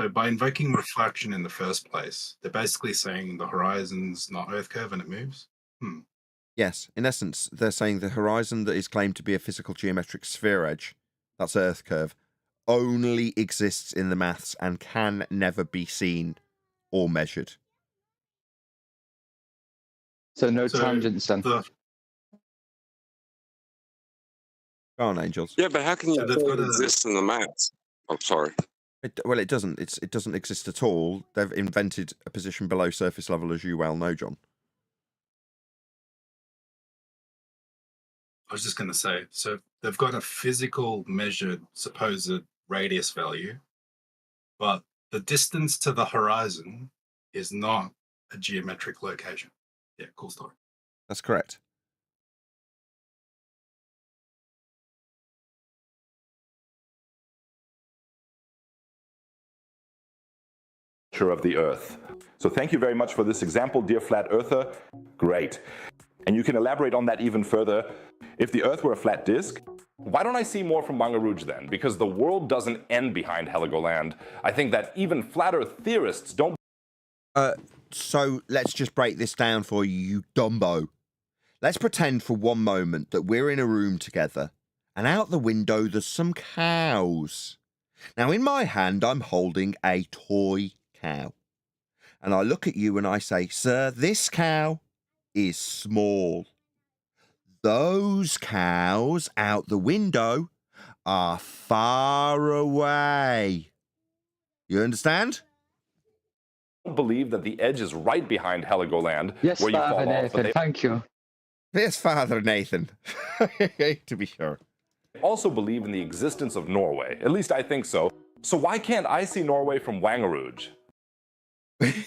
by invoking refraction in the first place, they're basically saying the horizon's not Earth curve and it moves? Yes, in essence, they're saying the horizon that is claimed to be a physical geometric sphere edge, that's Earth curve, only exists in the maths and can never be seen or measured. So no tangents then. Go on, Angels. Yeah, but how can you exist in the maths? I'm sorry. Well, it doesn't. It doesn't exist at all. They've invented a position below surface level, as you well know, John. I was just going to say, so they've got a physical measured supposed radius value, but the distance to the horizon is not a geometric location. Yeah, cool story. That's correct. Of the Earth. So thank you very much for this example, dear flat earther. Great. And you can elaborate on that even further. If the Earth were a flat disk, why don't I see more from Wangerooge then? Because the world doesn't end behind Helgoland. I think that even flat Earth theorists don't... So let's just break this down for you, you dumbo. let's pretend for one moment that we're in a room together, and out the window there's some cows. Now, in my hand, I'm holding a toy cow. And I look at you and I say, sir, this cow is small. Those cows out the window are far away. You understand? I believe that the edge is right behind Helgoland, Yes, where you Father fall off. Nathan, But thank you. Yes, Father Nathan. To be sure. they also believe in the existence of Norway. At least I think so. So why can't I see Norway from Wangerooge?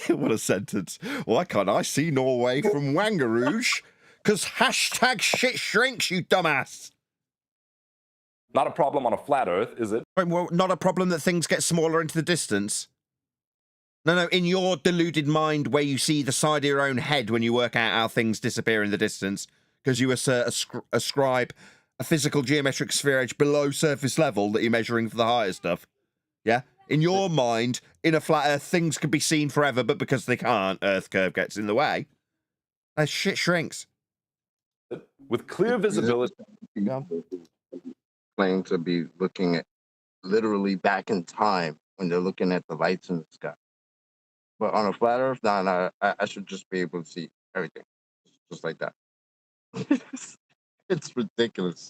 What a sentence. Why can't I see Norway from Wangerooge? Because hashtag shit shrinks, you dumbass. Not a problem on a flat Earth, is it? Right, well, not a problem that things get smaller into the distance. No, in your deluded mind where you see the side of your own head when you work out how things disappear in the distance, because you ascribe a physical geometric sphere edge below surface level that you're measuring for the higher stuff. Yeah? In your mind, in a flat Earth, things can be seen forever, but because they can't, Earth curve gets in the way. That shit shrinks. With clear visibility. Claim to be looking at literally back in time when they're looking at the lights in the sky. But on a flat Earth, I should just be able to see everything, just like that. It's ridiculous.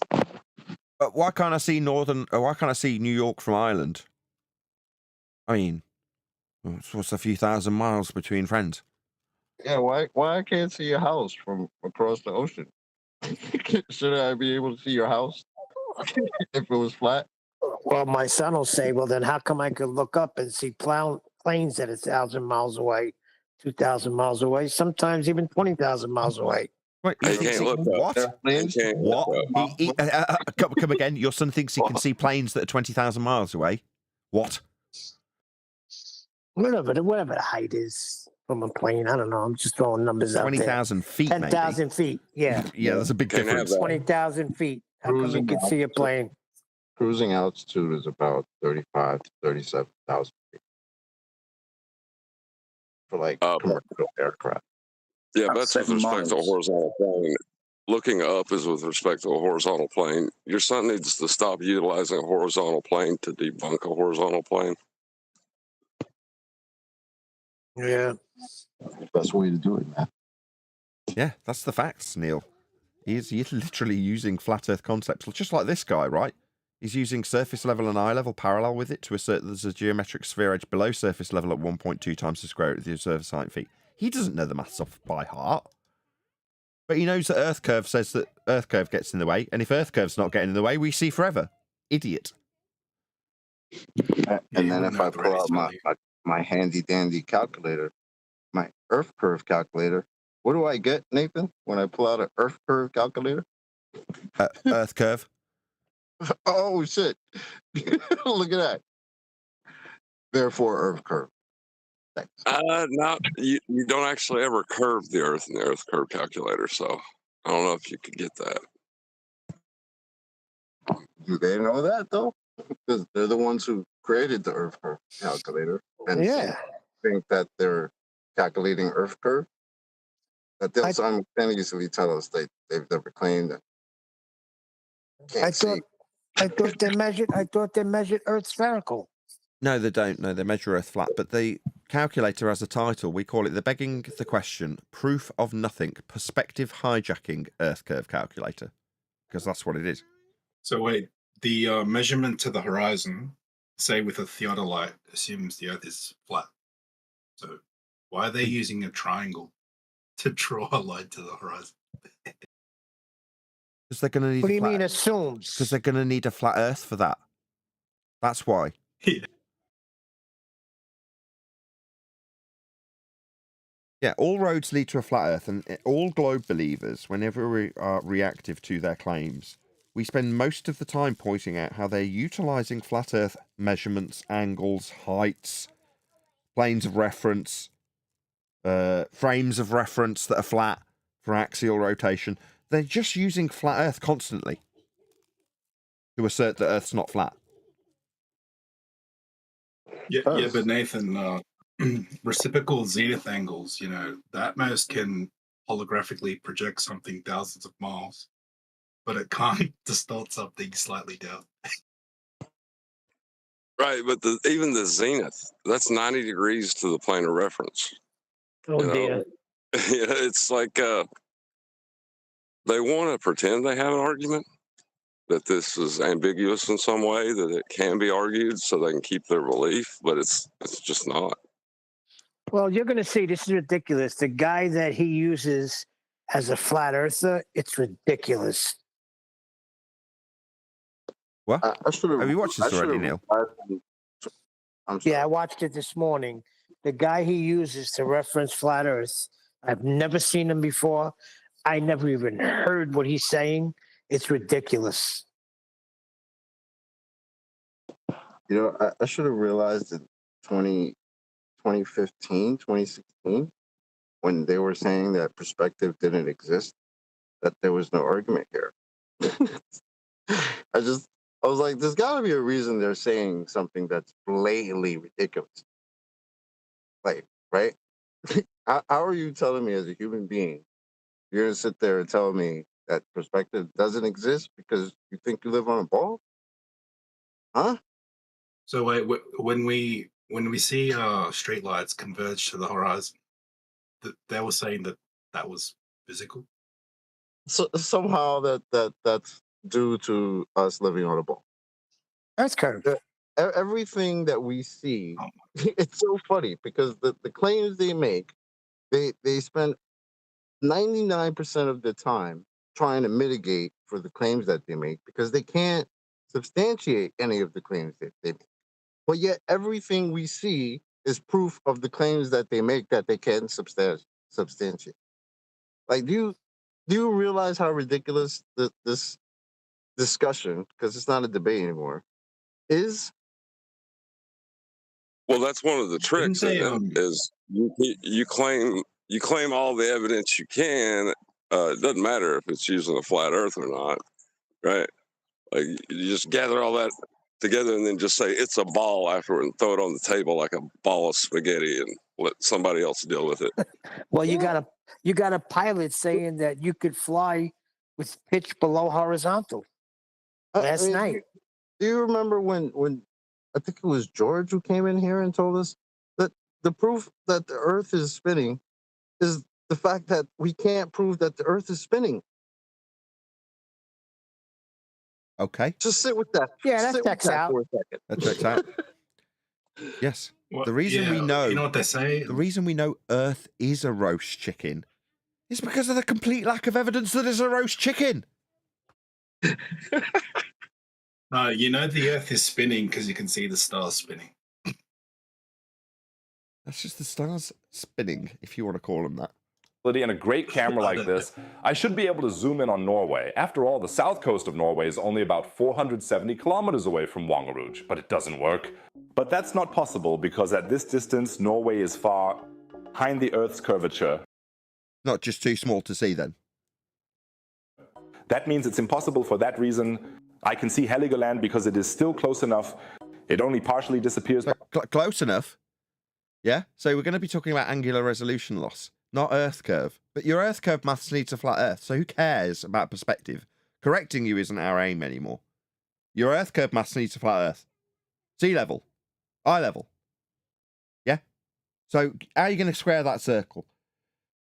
But why can't I see why can't I see New York from Ireland? I mean, what's a few thousand miles between friends? Yeah, why I can't see your house from across the ocean? Should I be able to see your house if it was flat? Well, my son will say, well, then how come I could look up and see planes that are 1,000 miles away, 2,000 miles away, sometimes even 20,000 miles away? Wait, You can't look up. what? Planes? You can't What? look up. Come again. Your son thinks he can see planes that are 20,000 miles away. What? Whatever the height is from a plane, I don't know. I'm just throwing numbers out there. 20,000 feet, 10,000 feet, yeah. Yeah, there's a big Can't have difference. that. 20,000 feet. How come you Cruising can see a plane? Cruising altitude is about 35 to 37,000 feet for like commercial aircraft. Yeah, but that's with 7 respect to a miles. horizontal plane. Looking up is with respect to a horizontal plane. Your son needs to stop utilizing a horizontal plane to debunk a horizontal plane. Yeah. Best way to do it, man. Yeah, that's the facts, Neil. He's literally using flat Earth concepts, just like this guy, right? He's using surface level and eye level parallel with it to assert that there's a geometric sphere edge below surface level at 1.2 times the square root of the observer's height in feet. He doesn't know the maths off by heart. But he knows that Earth curve says that Earth curve gets in the way, and if Earth curve's not getting in the way, we see forever. Idiot. And then if I pull out my handy dandy calculator, my Earth curve calculator, what do I get, Nathan, when I pull out an Earth curve calculator? Earth curve. Oh, shit. Look at that. Therefore, Earth curve. Thanks. No, you don't actually ever curve the Earth in the Earth curve calculator, so I don't know if you could get that. Do they know that, though? Because they're the ones who created the Earth curve calculator. And Yeah. think that they're calculating Earth curve. That they'll simultaneously tell us they've never claimed that. I thought they measured Earth spherical. No, they don't. No, they measure Earth flat. But the calculator has a title. We call it the Begging the Question, Proof of Nothing, Perspective Hijacking Earth Curve Calculator. Because that's what it is. So wait, the measurement to the horizon, say with a theodolite, assumes the Earth is flat. So why are they using a triangle to draw a line to the horizon? Because they're going to need. What do you mean assumes? Because they're going to need a flat Earth for that. That's why. Yeah. Yeah, all roads lead to a flat Earth, and all globe believers, whenever we are reactive to their claims, we spend most of the time pointing out how they're utilizing flat Earth measurements, angles, heights, planes of reference, frames of reference that are flat for axial rotation. They're just using flat Earth constantly to assert that Earth's not flat. Yeah, but Nathan, reciprocal zenith angles, that most can holographically project something thousands of miles, but it can't distort something slightly down. Right, but even the zenith, that's 90 degrees to the plane of reference. Oh You know? dear. Yeah, it's like they want to pretend they have an argument, that this is ambiguous in some way, that it can be argued so they can keep their belief, but it's just not. Well, you're going to see this is ridiculous. The guy that he uses as a flat earther, it's ridiculous. What? I should have. Have you watched this already, Neil? I'm sorry. Yeah, I watched it this morning. The guy he uses to reference flat Earth, I've never seen him before. I never even heard what he's saying. It's ridiculous. You know, I should have realized in 2015, 2016, when they were saying that perspective didn't exist, that there was no argument here. I was like, there's got to be a reason they're saying something that's blatantly ridiculous. Like, right? How are you telling me as a human being, you're going to sit there and tell me that perspective doesn't exist because you think you live on a ball? Huh? So wait, when we see street lights converge to the horizon, they were saying that was physical. So somehow that's due to us living on a ball. That's curve. Everything that we see, it's so funny because the claims they make, they spend 99% of the time trying to mitigate for the claims that they make because they can't substantiate any of the claims that they make. But yet everything we see is proof of the claims that they make that they can substantiate. Like, do you realize how ridiculous this discussion, because it's not a debate anymore, is? Well, that's one of the tricks is you claim all the evidence you can. It doesn't matter if it's using a flat Earth or not, right? Like you just gather all that together and then just say it's a ball afterward and throw it on the table like a ball of spaghetti and let somebody else deal with it. Well, you got a pilot saying that you could fly with pitch below horizontal last night. Do you remember when I think it was George who came in here and told us that the proof that the Earth is spinning is the fact that we can't prove that the Earth is spinning? Okay. Just sit with that. Yeah, that sit checks with that out. for a second. That checks out. Yes. Well, The reason we know, you know what they say. the reason we know Earth is a roast chicken is because of the complete lack of evidence that it's a roast chicken. No, you know the Earth is spinning because you can see the stars spinning. That's just the stars spinning, if you want to call them that. And a great camera like this, I should be able to zoom in on Norway. After all, the south coast of Norway is only about 470 kilometers away from Wangerooge, but it doesn't work. But that's not possible because at this distance, Norway is far behind the Earth's curvature. Not just too small to see then. That means it's impossible for that reason. I can see Helgoland because it is still close enough. It only partially disappears. Close enough. Yeah? So we're going to be talking about angular resolution loss, not Earth curve. But your Earth curve maths needs a flat Earth, so who cares about perspective? Correcting you isn't our aim anymore. Your Earth curve maths needs a flat Earth. Sea level. Eye level. Yeah? So how are you going to square that circle?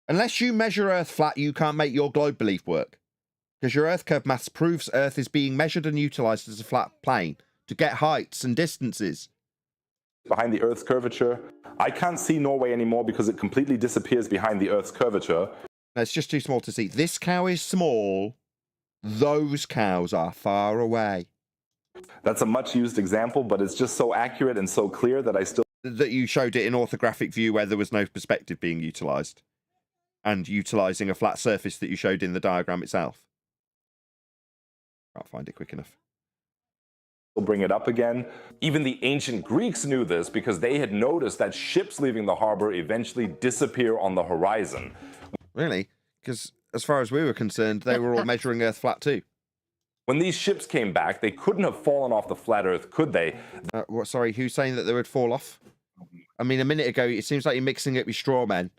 Unless you measure Earth flat, you can't make your globe belief work. Because your Earth curve maths proves Earth is being measured and utilized as a flat plane to get heights and distances. Behind the Earth's curvature. I can't see Norway anymore because it completely disappears behind the Earth's curvature. No, it's just too small to see. This cow is small. Those cows are far away. That's a much used example, but it's just so accurate and so clear that I still... That you showed it in orthographic view where there was no perspective being utilized. And utilizing a flat surface that you showed in the diagram itself. Can't find it quick enough. We'll bring it up again. Even the ancient Greeks knew this because they had noticed that ships leaving the harbor eventually disappear on the horizon. Really? Because as far as we were concerned, they were all measuring Earth flat too. When these ships came back, they couldn't have fallen off the flat Earth, could they? Sorry, who's saying that they would fall off? I mean, a minute ago, it seems like you're mixing it with straw men.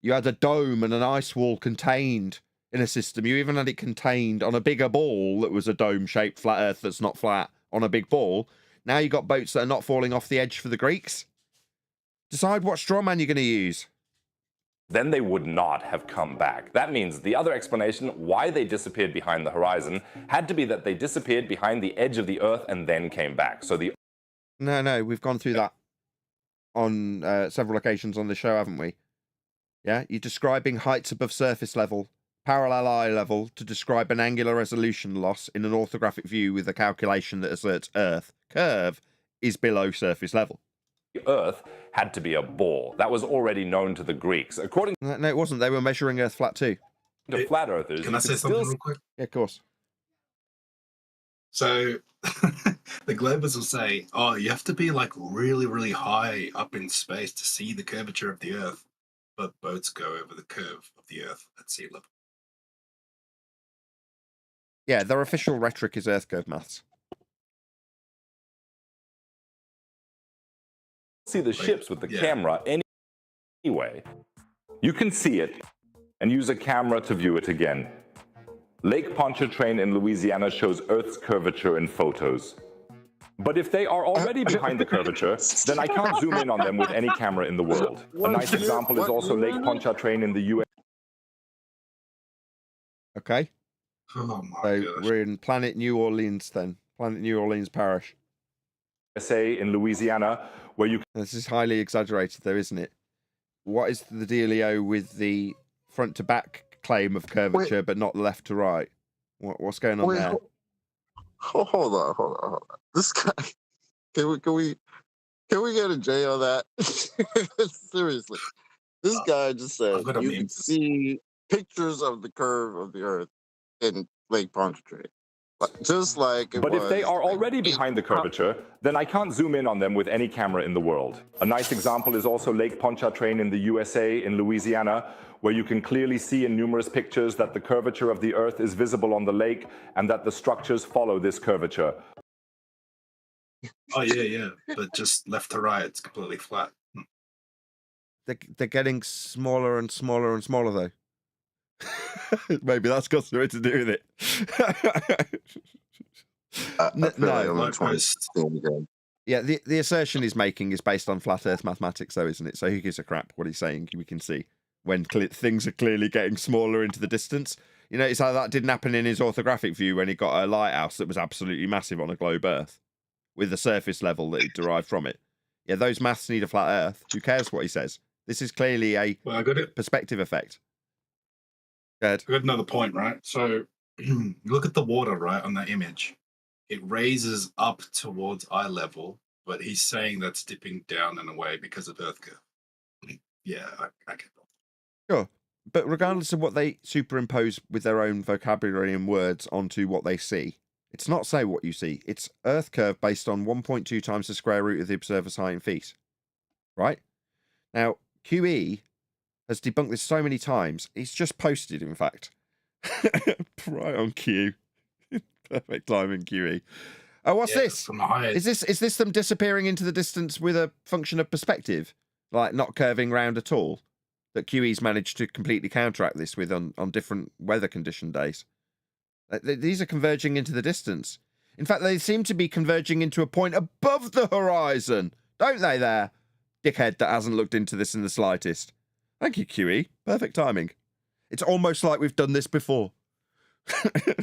You had a dome and an ice wall contained in a system. You even had it contained on a bigger ball that was a dome-shaped flat Earth that's not flat on a big ball. Now you got boats that are not falling off the edge for the Greeks. Decide what straw man you're going to use. Then they would not have come back. That means the other explanation why they disappeared behind the horizon had to be that they disappeared behind the edge of the Earth and then came back. So the No, we've gone through that on several occasions on the show, haven't we? Yeah, you're describing heights above surface level, parallel eye level, to describe an angular resolution loss in an orthographic view with a calculation that asserts Earth curve is below surface level. Earth had to be a ball. That was already known to the Greeks. According No, it wasn't. They were measuring Earth flat too. to flat earthers, Can I say something real quick? Yeah, of course. So the globers will say, oh, you have to be like really, really high up in space to see the curvature of the Earth. But boats go over the curve of the Earth at sea level. Yeah, their official rhetoric is Earth curve maths. see the ships with the camera anyway. You can see it and use a camera to view it again. Lake Pontchartrain in Louisiana shows Earth's curvature in photos. But if they are already behind the curvature, then I can't zoom in on them with any camera in the world. A nice example is also Lake Pontchartrain in the US. Okay. Oh my So gosh. we're in Planet New Orleans then. Planet New Orleans Parish. USA in Louisiana, where you This is highly exaggerated though, isn't it? What is the dealio with the front to back claim of curvature, but not left to right? What's going on there? Hold on. This guy, can we get a J on that? Seriously, this guy just said I've got a you meme. can see pictures of the curve of the Earth in Lake Pontchartrain, just like it But if they was are already behind the curvature, then I can't zoom in on them with any camera in the world. A nice example is also Lake Pontchartrain in the USA in Louisiana, where you can clearly see in numerous pictures that the curvature of the Earth is visible on the lake and that the structures follow this curvature. Oh yeah. But just left to right, it's completely flat. They're getting smaller and smaller and smaller though. Maybe that's got something to do with it. I feel like no. I'm in Like 2016 again. Yeah, the assertion he's making is based on flat Earth mathematics, though, isn't it? So who gives a crap what he's saying? We can see when things are clearly getting smaller into the distance. You notice how that didn't happen in his orthographic view when he got a lighthouse that was absolutely massive on a globe Earth with the surface level that it derived from it. Yeah, those maths need a flat Earth. Who cares what he says? This is clearly a Well, I got it. perspective effect. Good. I got another point, right? So look at the water, right, on that image. It raises up towards eye level, but he's saying that's dipping down and away because of Earth curve. Yeah, I get that. Sure. But regardless of what they superimpose with their own vocabulary and words onto what they see, it's not say what you see. It's Earth curve based on 1.2 times the square root of the observer's height in feet. Right? Now, QE has debunked this so many times. He's just posted, in fact. Right on cue. Perfect timing, QE. Oh, what's this? From the highest. Is this them disappearing into the distance with a function of perspective? Like not curving round at all? That QE's managed to completely counteract this with on different weather condition days. These are converging into the distance. In fact, they seem to be converging into a point above the horizon. Don't they there? Dickhead that hasn't looked into this in the slightest. Thank you, QE. Perfect timing. It's almost like we've done this before.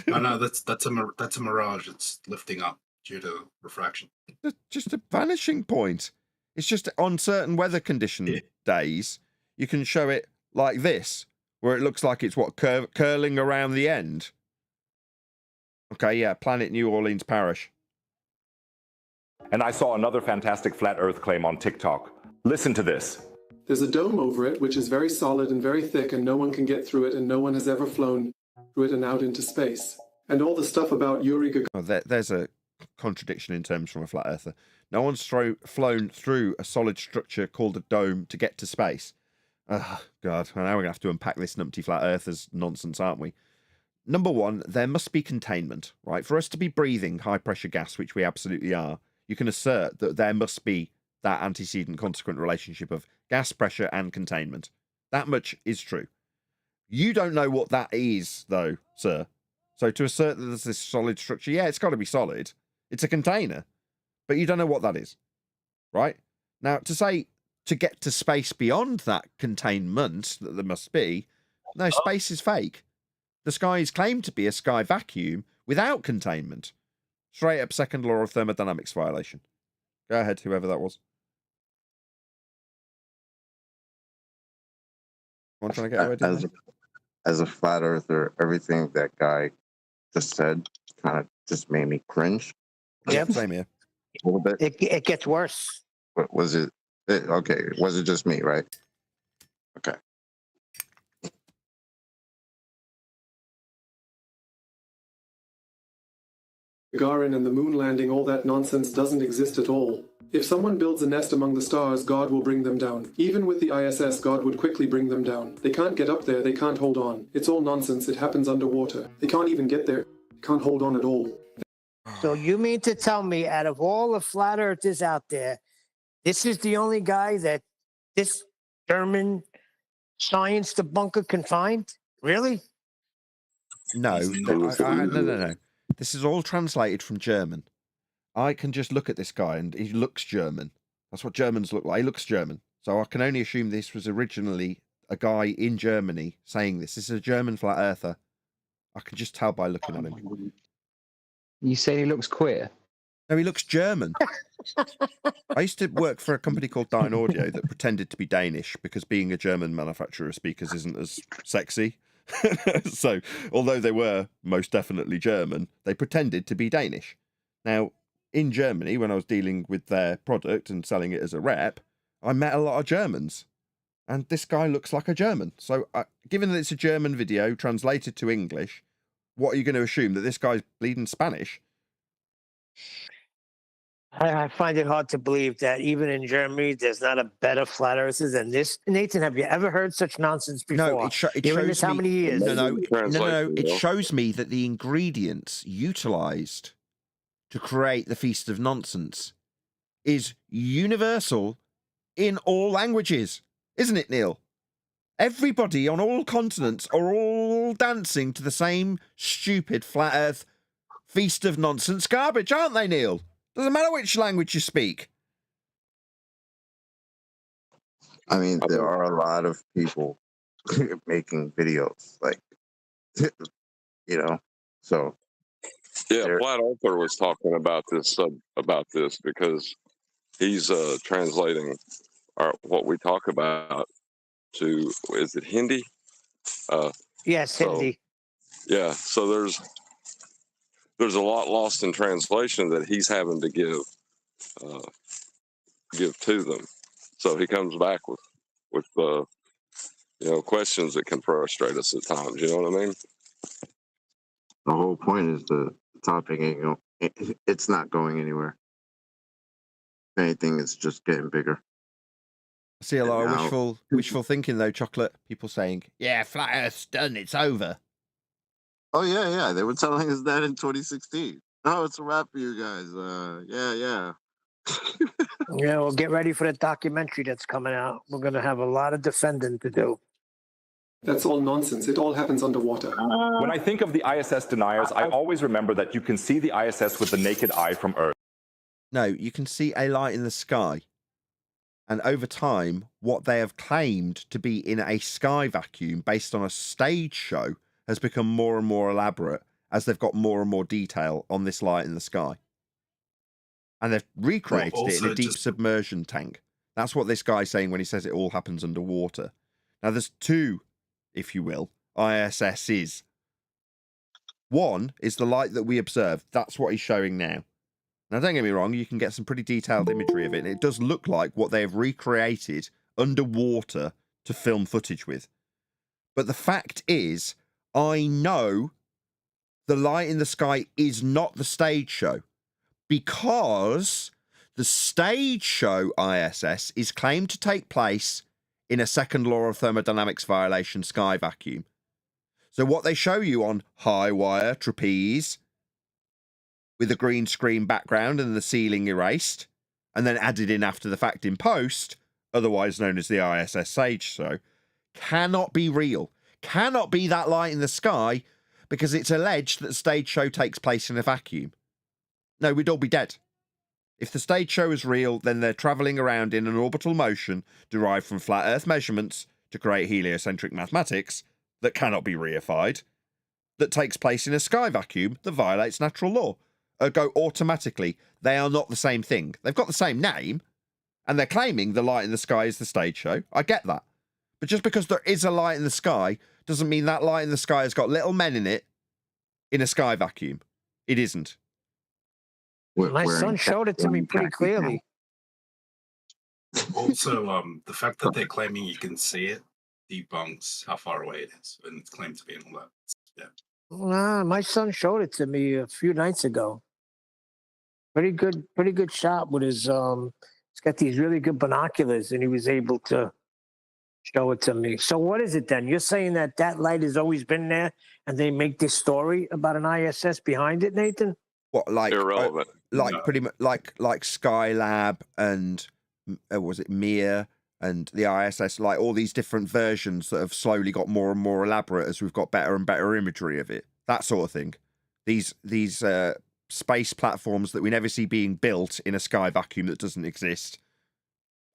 No, that's a mirage. It's lifting up due to refraction. Just a vanishing point. It's just on certain weather condition days, you can show it like this, where it looks like it's curling around the end. Okay, yeah, Planet New Orleans Parish. And I saw another fantastic flat Earth claim on TikTok. Listen to this. There's a dome over it, which is very solid and very thick, and no one can get through it, and no one has ever flown through it and out into space. And all the stuff about Yuri Gagarin. Oh, there's a contradiction in terms from a flat earther. No one's flown through a solid structure called a dome to get to space. Oh, God. Now we're going to have to unpack this numpty flat earthers nonsense, aren't we? Number one, there must be containment, right? For us to be breathing high-pressure gas, which we absolutely are, you can assert that there must be that antecedent consequent relationship of gas pressure and containment. That much is true. You don't know what that is, though, sir. So to assert that there's this solid structure, yeah, it's got to be solid. It's a container. But you don't know what that is, right? Now, to say to get to space beyond that containment that there must be, no, space is fake. The sky is claimed to be a sky vacuum without containment. Straight up second law of thermodynamics violation. Go ahead, whoever that was. I'm trying to get away. As a flat earther, everything that guy just said kind of just made me cringe. Yep. Same here. A little bit. It gets worse. What was it? Okay, was it just me, right? Okay. Gagarin and the moon landing, all that nonsense doesn't exist at all. If someone builds a nest among the stars, God will bring them down. Even with the ISS, God would quickly bring them down. They can't get up there, they can't hold on. It's all nonsense, it happens underwater. They can't even get there, they can't hold on at all. So you mean to tell me, out of all the flat earthers out there, this is the only guy that this German science debunker can find? Really? No, no. This is all translated from German. I can just look at this guy and he looks German. That's what Germans look like. He looks German. So I can only assume this was originally a guy in Germany saying this. This is a German flat earther. I can just tell by looking at him. You say he looks queer? No, he looks German. I used to work for a company called Dyn Audio that pretended to be Danish because being a German manufacturer of speakers isn't as sexy. So, although they were most definitely German, they pretended to be Danish. Now, in Germany, when I was dealing with their product and selling it as a rep, I met a lot of Germans. And this guy looks like a German. So, given that it's a German video translated to English, what are you going to assume? That this guy's bleeding Spanish? I find it hard to believe that even in Germany, there's not a better flat earther than this. Nathan, have you ever heard such nonsense before? No, it You're in shows this how me. many years? No. It shows me that the ingredients utilised to create the Feast of Nonsense is universal in all languages, isn't it, Neil? Everybody on all continents are all dancing to the same stupid flat Earth Feast of Nonsense garbage, aren't they, Neil? Doesn't matter which language you speak. I mean, there are a lot of people making videos, like, so. Yeah, Flat Earther was talking about this because he's translating what we talk about to, is it Hindi? Yes, Hindi. Yeah, so there's a lot lost in translation that he's having to give to them. So he comes back with questions that can frustrate us at times. You know what I mean? The whole point is the topic ain't it's not going anywhere. If anything, it's just getting bigger. I see a lot of wishful thinking, though, Chocolate. People saying, yeah, flat Earth's done, it's over. Oh, yeah. They were telling us that in 2016. Oh, it's a wrap for you guys. Yeah. Yeah, well, get ready for the documentary that's coming out. We're going to have a lot of defending to do. That's all nonsense. It all happens underwater. When I think of the ISS deniers, I always remember that you can see the ISS with the naked eye from Earth. No, you can see a light in the sky. And over time, what they have claimed to be in a sky vacuum based on a stage show has become more and more elaborate as they've got more and more detail on this light in the sky. And they've recreated it in a deep submersion tank. That's what this guy's saying when he says it all happens underwater. Now, there's two, if you will, ISSs. One is the light that we observe. That's what he's showing now. Now, don't get me wrong, you can get some pretty detailed imagery of it, and it does look like what they have recreated underwater to film footage with. But the fact is, I know the light in the sky is not the stage show, because the stage show ISS is claimed to take place in a second law of thermodynamics violation sky vacuum. So what they show you on high wire trapeze with a green screen background and the ceiling erased and then added in after the fact in post, otherwise known as the ISS stage show, cannot be real. Cannot be that light in the sky because it's alleged that the stage show takes place in a vacuum. No, we'd all be dead. If the stage show is real, then they're travelling around in an orbital motion derived from flat Earth measurements to create heliocentric mathematics that cannot be reified, that takes place in a sky vacuum that violates natural law. Ergo, automatically, they are not the same thing. They've got the same name, and they're claiming the light in the sky is the stage show. I get that. But just because there is a light in the sky doesn't mean that light in the sky has got little men in it in a sky vacuum. It isn't. My son showed it to me pretty clearly. Also, the fact that they're claiming you can see it debunks how far away it is, and it's claimed to be in all that. Yeah. Nah, my son showed it to me a few nights ago. Pretty good shot with his he's got these really good binoculars, and he was able to show it to me. So what is it then? You're saying that light has always been there, and they make this story about an ISS behind it, Nathan? What, like Irrelevant. like pretty much like Skylab and was it Mir and the ISS, like all these different versions that have slowly got more and more elaborate as we've got better and better imagery of it, that sort of thing. These space platforms that we never see being built in a sky vacuum that doesn't exist,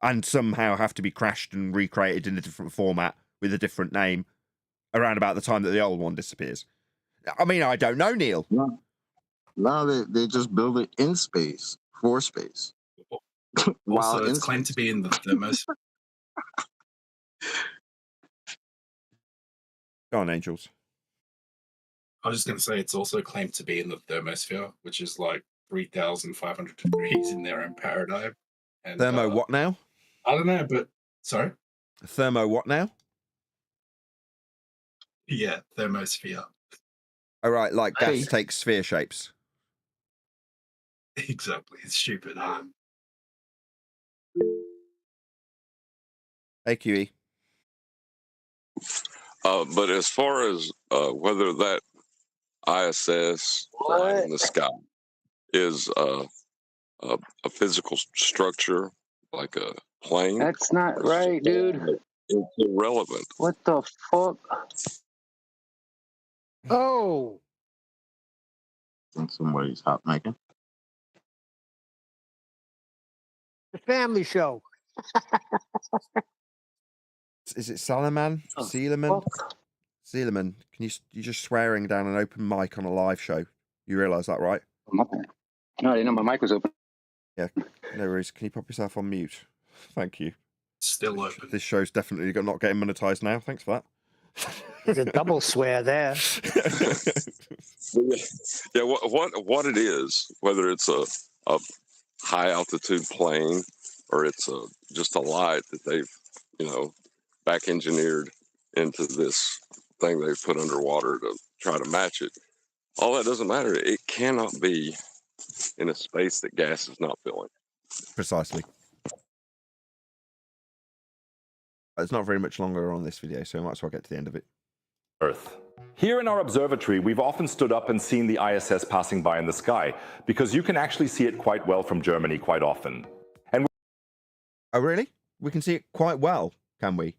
and somehow have to be crashed and recreated in a different format with a different name around about the time that the old one disappears. I mean, I don't know, Neil. No, they just build it in space, for space. Also, it's claimed to be in the thermosphere. Go on, Angels. I was just going to say it's also claimed to be in the thermosphere, which is like 3,500 degrees in their own paradigm. And, Thermo what now? I don't know, but sorry? Thermo what now? Yeah, thermosphere. Oh, right, like gas takes sphere shapes. Exactly. It's stupid. Hey, QE. But as far as whether that ISS in the sky is a physical structure, like a plane, that's not right, dude. It's irrelevant. What the fuck? Oh, I think somebody's hot micing. the family show. Is it Salaman? Seeleman? Seeleman, you're just swearing down an open mic on a live show. You realise that, right? No, I didn't know my mic was open. Yeah, no worries. Can you pop yourself on mute? Thank you. Still open. This show's definitely not getting monetized now. Thanks for that. There's a double swear there. Yeah, what it is, whether it's a high altitude plane or it's just a light that they've back engineered into this thing they've put underwater to try to match it. All that doesn't matter. It cannot be in a space that gas is not filling. Precisely. It's not very much longer on this video, so I might as well get to the end of it. Earth. Here in our observatory, we've often stood up and seen the ISS passing by in the sky, because you can actually see it quite well from Germany quite often. Oh, really? We can see it quite well, can we?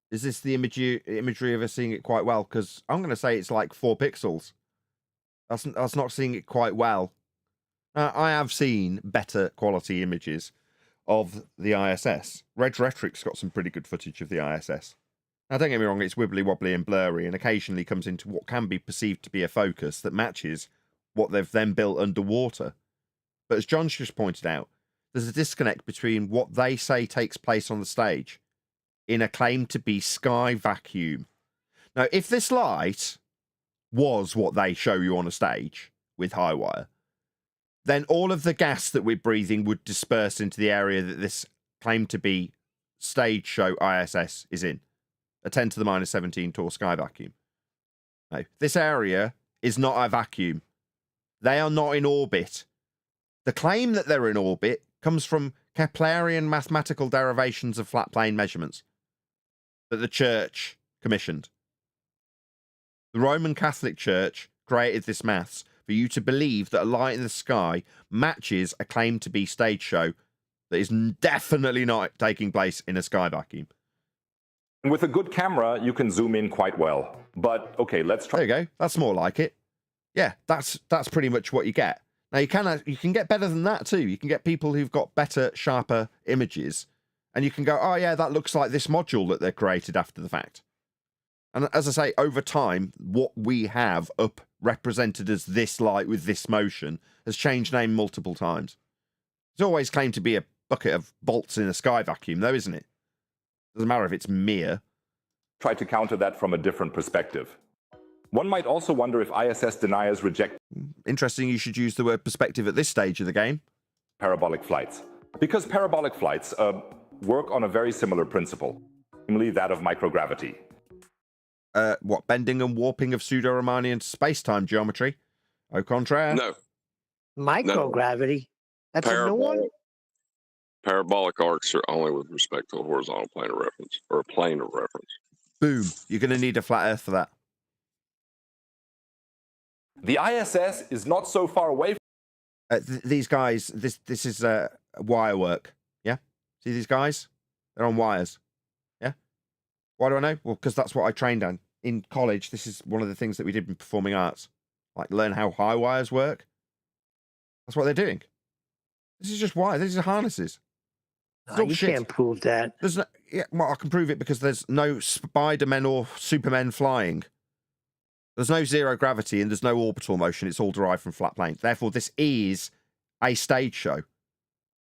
Is this the imagery of us seeing it quite well? Because I'm going to say it's like 4 pixels. That's not seeing it quite well. I have seen better quality images of the ISS. Rhetoric's got some pretty good footage of the ISS. Now, don't get me wrong, it's wibbly wobbly and blurry and occasionally comes into what can be perceived to be a focus that matches what they've then built underwater. But as John's just pointed out, there's a disconnect between what they say takes place on the stage in a claim to be sky vacuum. Now, if this light was what they show you on a stage with high wire, then all of the gas that we're breathing would disperse into the area that this claimed to be stage show ISS is in. A 10 to the minus 17 tall sky vacuum. No, this area is not a vacuum. They are not in orbit. The claim that they're in orbit comes from Keplerian mathematical derivations of flat plane measurements that the Church commissioned. The Roman Catholic Church created this maths for you to believe that a light in the sky matches a claim to be stage show that is definitely not taking place in a sky vacuum. And with a good camera, you can zoom in quite well. But okay, let's try. There you go. That's more like it. Yeah, that's pretty much what you get. Now you can get better than that too. You can get people who've got better, sharper images, and you can go, oh yeah, that looks like this module that they're created after the fact. And as I say, over time, what we have up represented as this light with this motion has changed name multiple times. It's always claimed to be a bucket of bolts in a sky vacuum, though, isn't it? Doesn't matter if it's mere. Try to counter that from a different perspective. One might also wonder if ISS deniers reject... Interesting you should use the word perspective at this stage of the game. ...parabolic flights. Because parabolic flights work on a very similar principle, namely that of microgravity. What, bending and warping of pseudo-Riemannian space-time geometry? Au contraire? No. Microgravity? That's a new one? Parabolic arcs are only with respect to a horizontal plane of reference, or a plane of reference. Boom. You're going to need a flat Earth for that. The ISS is not so far away from... These guys, this is wire work, yeah? See these guys? They're on wires, yeah? Why do I know? Well, because that's what I trained on. In college, this is one of the things that we did in performing arts. Like, learn how high wires work. That's what they're doing. This is just wire. These are harnesses. No, you can't prove that. There's no, yeah, well, I can prove it because there's no Spider-Men or Supermen flying. There's no zero gravity and there's no orbital motion. It's all derived from flat planes. Therefore, this is a stage show.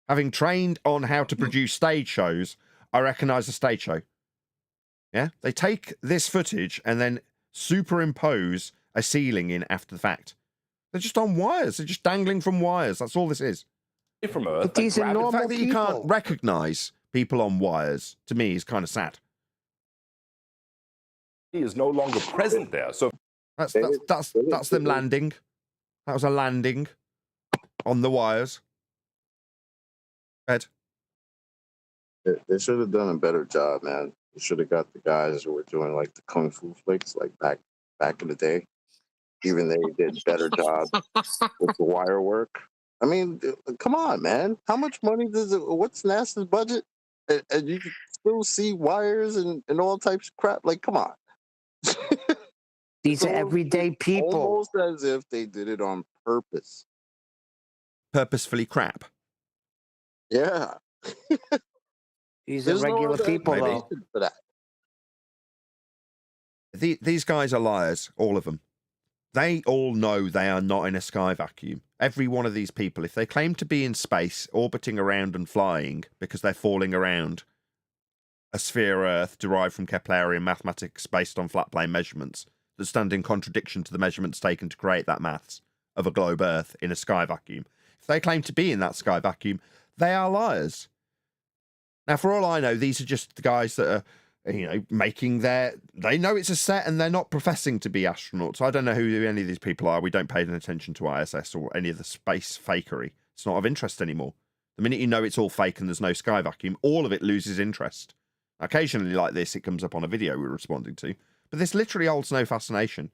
Having trained on how to produce stage shows, I recognize a stage show. Yeah? They take this footage and then superimpose a ceiling in after the fact. They're just on wires. They're just dangling from wires. That's all this is. From Earth, but these are normal the fact that you people. can't recognize people on wires, to me, is kind of sad. He is no longer present there. So that's them landing. That was a landing on the wires. Ed. They should have done a better job, man. They should have got the guys who were doing like the kung fu flicks, like back in the day. Even they did better job with the wire work. I mean, come on, man. How much money does it? What's NASA's budget? And you can still see wires and all types of crap. Like, come on. These are everyday people. Almost as if they did it on purpose. Purposefully crap. Yeah. These are regular people, though. For that. These guys are liars, all of them. They all know they are not in a sky vacuum. Every one of these people, if they claim to be in space, orbiting around and flying because they're falling around a sphere Earth derived from Keplerian mathematics based on flat plane measurements that stand in contradiction to the measurements taken to create that maths of a globe Earth in a sky vacuum. If they claim to be in that sky vacuum, they are liars. Now, for all I know, these are just the guys that are, making they know it's a set and they're not professing to be astronauts. I don't know who any of these people are. We don't pay any attention to ISS or any of the space fakery. It's not of interest anymore. The minute you know it's all fake and there's no sky vacuum, all of it loses interest. Occasionally, like this, it comes up on a video we're responding to, but this literally holds no fascination.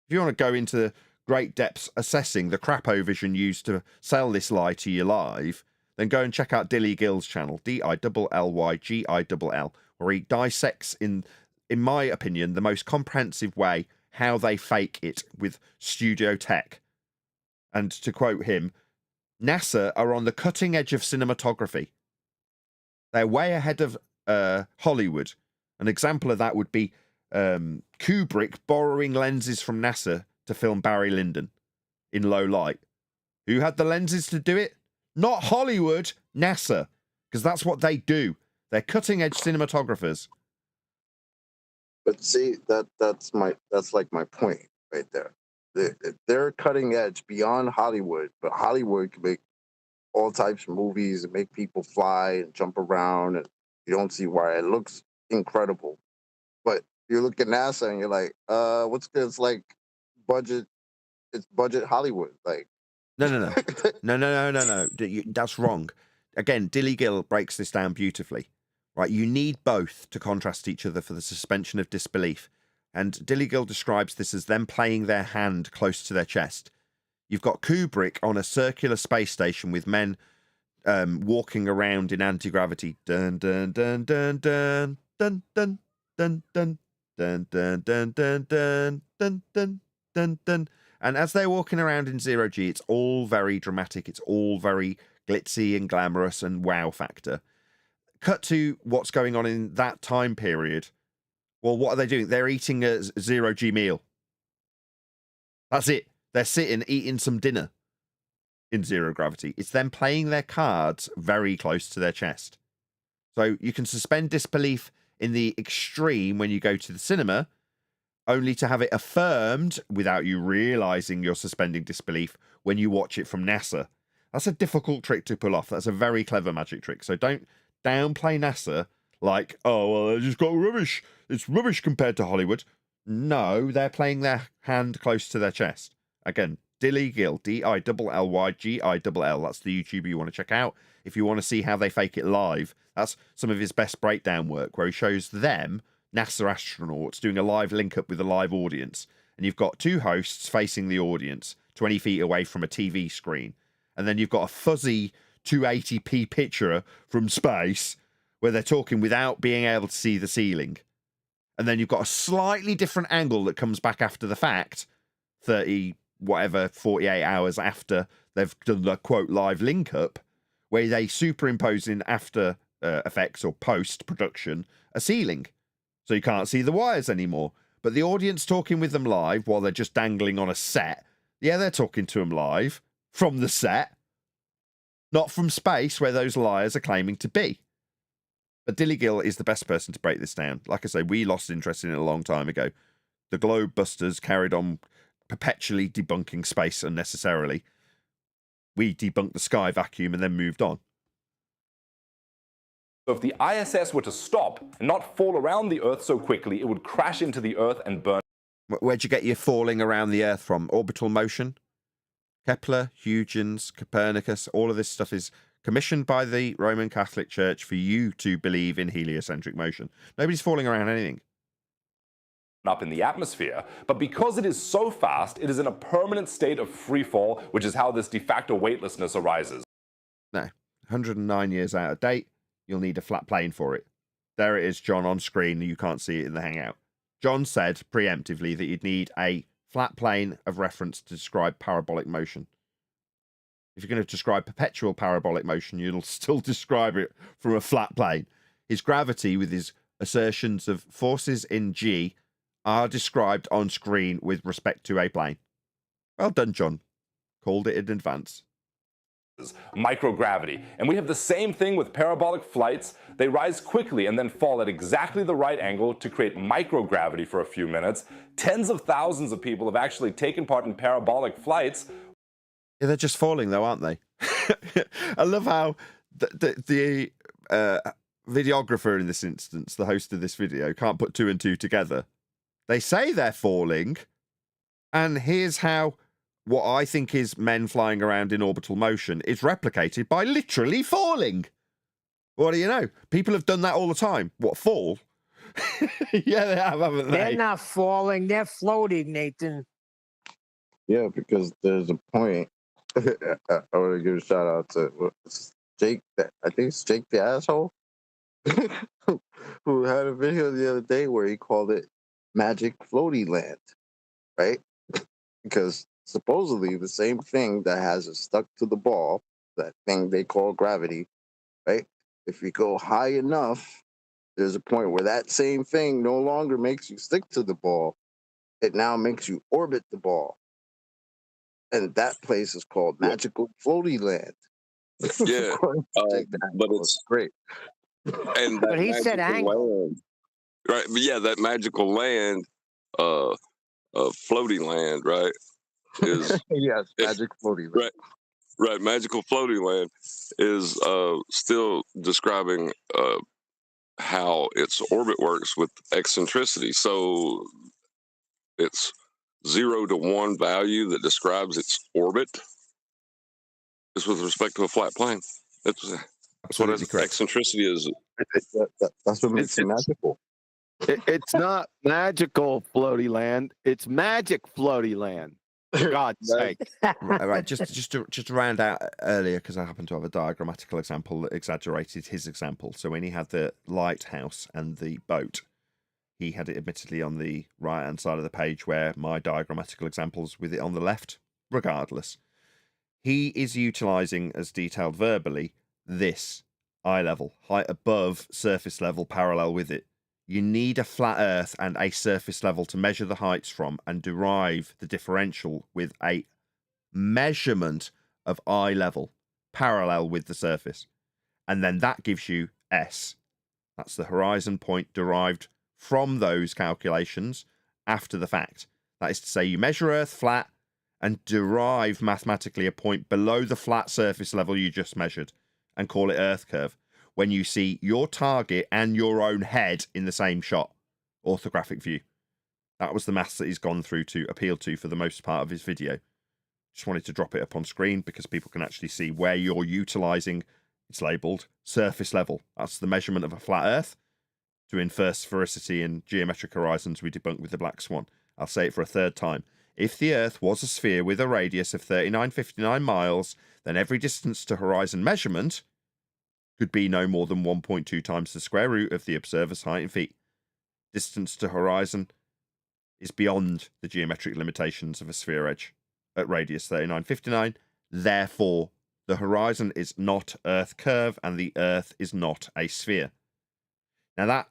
If you want to go into great depths assessing the crapo vision used to sell this lie to you live, then go and check out Dilly Gill's channel, DILLYGILL, where he dissects, in my opinion, the most comprehensive way how they fake it with studio tech. And to quote him, NASA are on the cutting edge of cinematography. They're way ahead of Hollywood. An example of that would be Kubrick borrowing lenses from NASA to film Barry Lyndon in low light. Who had the lenses to do it? Not Hollywood, NASA, because that's what they do. They're cutting-edge cinematographers. But see, that's like my point right there. They're cutting edge beyond Hollywood, but Hollywood can make all types of movies and make people fly and jump around, and you don't see why it looks incredible. But you look at NASA and you're like, what's good? It's like budget. It's budget Hollywood, like. No. That's wrong. Again, Dilly Gill breaks this down beautifully. Right, you need both to contrast each other for the suspension of disbelief. And Dilly Gill describes this as them playing their hand close to their chest. You've got Kubrick on a circular space station with men walking around in anti-gravity. Dun, dun, dun, dun, dun, dun dun dun dun dun dun dun dun dun dun dun dun dun. And as they're walking around in 0G, it's all very dramatic. It's all very glitzy and glamorous and wow factor. Cut to what's going on in that time period. Well, what are they doing? They're eating a 0G meal. That's it. They're sitting, eating some dinner in zero gravity. It's them playing their cards very close to their chest. So you can suspend disbelief in the extreme when you go to the cinema, only to have it affirmed without you realizing you're suspending disbelief when you watch it from NASA. That's a difficult trick to pull off. That's a very clever magic trick. So don't downplay NASA like, oh, well, they just got rubbish. It's rubbish compared to Hollywood. No, they're playing their hand close to their chest. Again, Dilly Gill, DILLYGILL. That's the YouTuber you want to check out if you want to see how they fake it live. That's some of his best breakdown work, where he shows them, NASA astronauts, doing a live link up with a live audience. And you've got two hosts facing the audience, 20 feet away from a TV screen. And then you've got a fuzzy 280p picture from space where they're talking without being able to see the ceiling. And then you've got a slightly different angle that comes back after the fact, 48 hours after they've done the quote live link up, where they superimpose in after effects or post production a ceiling. So you can't see the wires anymore. But the audience talking with them live while they're just dangling on a set. Yeah, they're talking to them live from the set, not from space where those liars are claiming to be. But Dilly Gill is the best person to break this down. Like I say, we lost interest in it a long time ago. The Globe Busters carried on perpetually debunking space unnecessarily. We debunked the sky vacuum and then moved on. So if the ISS were to stop and not fall around the Earth so quickly, it would crash into the Earth and burn. Where'd you get your falling around the Earth from? Orbital motion? Kepler, Huygens, Copernicus, all of this stuff is commissioned by the Roman Catholic Church for you to believe in heliocentric motion. Nobody's falling around anything. Up in the atmosphere, but because it is so fast, it is in a permanent state of free fall, which is how this de facto weightlessness arises. No, 109 years out of date, you'll need a flat plane for it. There it is, John, on screen. You can't see it in the Hangout. John said preemptively that you'd need a flat plane of reference to describe parabolic motion. If you're going to describe perpetual parabolic motion, you'll still describe it from a flat plane. His gravity, with his assertions of forces in G, are described on screen with respect to a plane. Well done, John. Called it in advance. Microgravity. And we have the same thing with parabolic flights. They rise quickly and then fall at exactly the right angle to create microgravity for a few minutes. Tens of thousands of people have actually taken part in parabolic flights. Yeah, they're just falling, though, aren't they? I love how the videographer in this instance, the host of this video, can't put two and two together. They say they're falling, and here's how what I think is men flying around in orbital motion is replicated by literally falling. What do you know? People have done that all the time. What, fall? Yeah, they have, haven't they? They're not falling. They're floating, Nathan. Yeah, because there's a point. I want to give a shout out to Jake. I think it's Jake the asshole, who had a video the other day where he called it Magic Floaty Land, right? Because supposedly the same thing that has it stuck to the ball, that thing they call gravity, right? If you go high enough, there's a point where that same thing no longer makes you stick to the ball. It now makes you orbit the ball. And that place is called Magical Floaty Land. Yeah, but it's great. And But he said angle. Land, right? But yeah, that magical land, floaty land, right? Is yes, magic floaty land. Right. Magical floaty land is still describing how its orbit works with eccentricity. So it's 0 to 1 value that describes its orbit is with respect to a flat plane. That's what eccentricity is. That's what makes it magical. It's not magical floaty land. It's magic floaty land. For God's sake. Right. Just to round out earlier, because I happen to have a diagrammatical example that exaggerated his example. So when he had the lighthouse and the boat, he had it admittedly on the right-hand side of the page, where my diagrammatical examples with it on the left. Regardless, he is utilizing, as detailed verbally, this eye level, height above surface level, parallel with it. You need a flat earth and a surface level to measure the heights from and derive the differential with a measurement of eye level parallel with the surface. And then that gives you S. That's the horizon point derived from those calculations after the fact. That is to say, you measure Earth flat and derive mathematically a point below the flat surface level you just measured and call it Earth curve when you see your target and your own head in the same shot. Orthographic view. That was the maths that he's gone through to appeal to for the most part of his video. Just wanted to drop it up on screen because people can actually see where you're utilizing. It's labeled surface level. That's the measurement of a flat Earth. To infer sphericity and geometric horizons, we debunk with the black swan. I'll say it for a third time. If the Earth was a sphere with a radius of 3959 miles, then every distance to horizon measurement could be no more than 1.2 times the square root of the observer's height in feet. Distance to horizon is beyond the geometric limitations of a sphere edge at radius 3959. Therefore, the horizon is not Earth curve and the Earth is not a sphere. Now that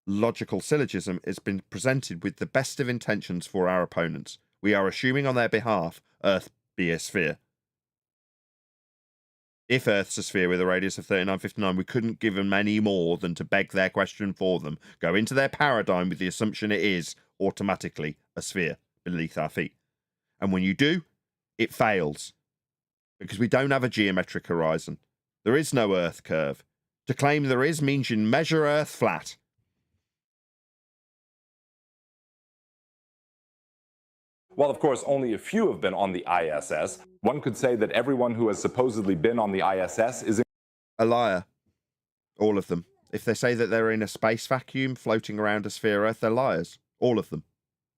logical syllogism has been presented with the best of intentions for our opponents. We are assuming on their behalf Earth be a sphere. If Earth's a sphere with a radius of 3959, we couldn't give them any more than to beg their question for them, go into their paradigm with the assumption it is automatically a sphere beneath our feet. And when you do, it fails. Because we don't have a geometric horizon. There is no Earth curve. To claim there is means you measure Earth flat. While, of course, only a few have been on the ISS, one could say that everyone who has supposedly been on the ISS is a liar. All of them. If they say that they're in a space vacuum floating around a sphere Earth, they're liars. All of them.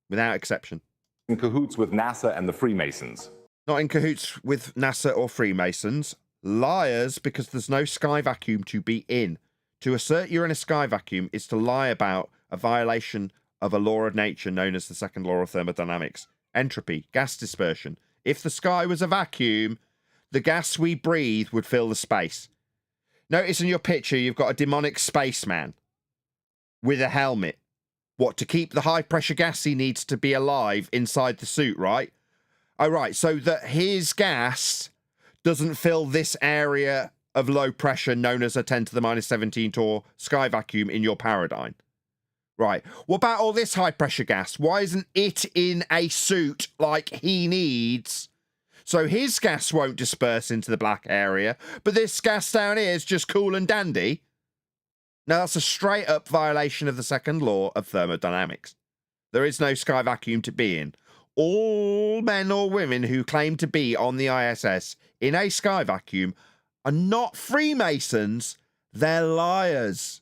Without exception. in cahoots with NASA and the Freemasons. Not in cahoots with NASA or Freemasons. Liars, because there's no sky vacuum to be in. To assert you're in a sky vacuum is to lie about a violation of a law of nature known as the second law of thermodynamics. Entropy, gas dispersion. If the sky was a vacuum, the gas we breathe would fill the space. Notice in your picture you've got a demonic spaceman with a helmet. What, to keep the high pressure gas he needs to be alive inside the suit, right? Oh, right, so that his gas doesn't fill this area of low pressure known as a 10 to the minus 17 torr sky vacuum in your paradigm. Right, what about all this high pressure gas? Why isn't it in a suit like he needs? So his gas won't disperse into the black area, but this gas down here is just cool and dandy. Now that's a straight up violation of the second law of thermodynamics. There is no sky vacuum to be in. All men or women who claim to be on the ISS in a sky vacuum are not Freemasons, they're liars.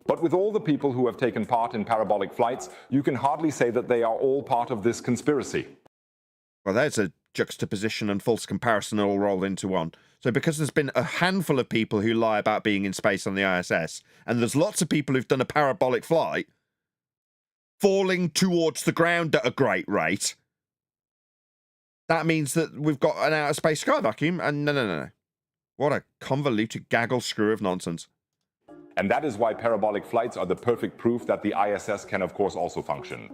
But with all the people who have taken part in parabolic flights, you can hardly say that they are all part of this conspiracy. Well, there's a juxtaposition and false comparison all rolled into one. So because there's been a handful of people who lie about being in space on the ISS, and there's lots of people who've done a parabolic flight, falling towards the ground at a great rate, that means that we've got an outer space sky vacuum, and no. What a convoluted gaggle screw of nonsense. And that is why parabolic flights are the perfect proof that the ISS can of course also function.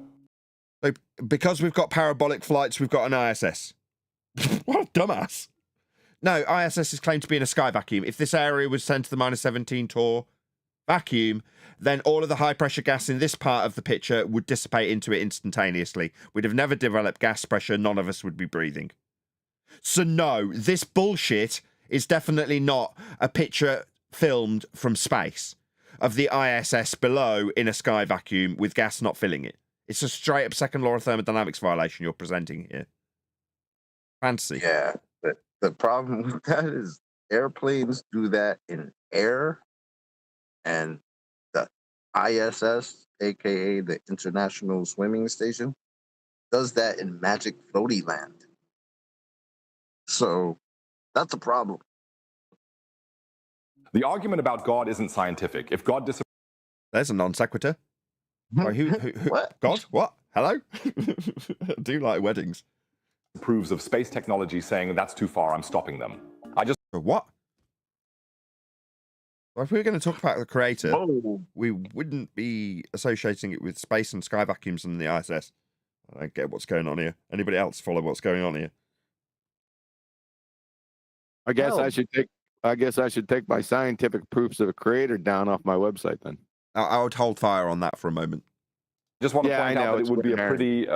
So because we've got parabolic flights, we've got an ISS. What a dumbass. No, ISS is claimed to be in a sky vacuum. If this area was 10 to the minus 17 torr vacuum, then all of the high pressure gas in this part of the picture would dissipate into it instantaneously. We'd have never developed gas pressure. None of us would be breathing. So no, this bullshit is definitely not a picture filmed from space of the ISS below in a sky vacuum with gas not filling it. It's a straight up second law of thermodynamics violation you're presenting here. Fancy. Yeah, but the problem with that is airplanes do that in air, and the ISS, aka the International Swimming Station, does that in magic floaty land. So that's a problem. The argument about God isn't scientific. If God There's a non sequitur. Sorry, who What? God? What? Hello? I do like weddings. disapproves of space technology, saying that's too far, I'm stopping them. I just What? Well, if we were going to talk about the creator, Whoa. we wouldn't be associating it with space and sky vacuums and the ISS. I don't get what's going on here. Anybody else follow what's going on here? I guess No. I should take my scientific proofs of a creator down off my website then. I would hold fire on that for a moment. just want to Yeah, I point out know, that it it's would be a rare. pretty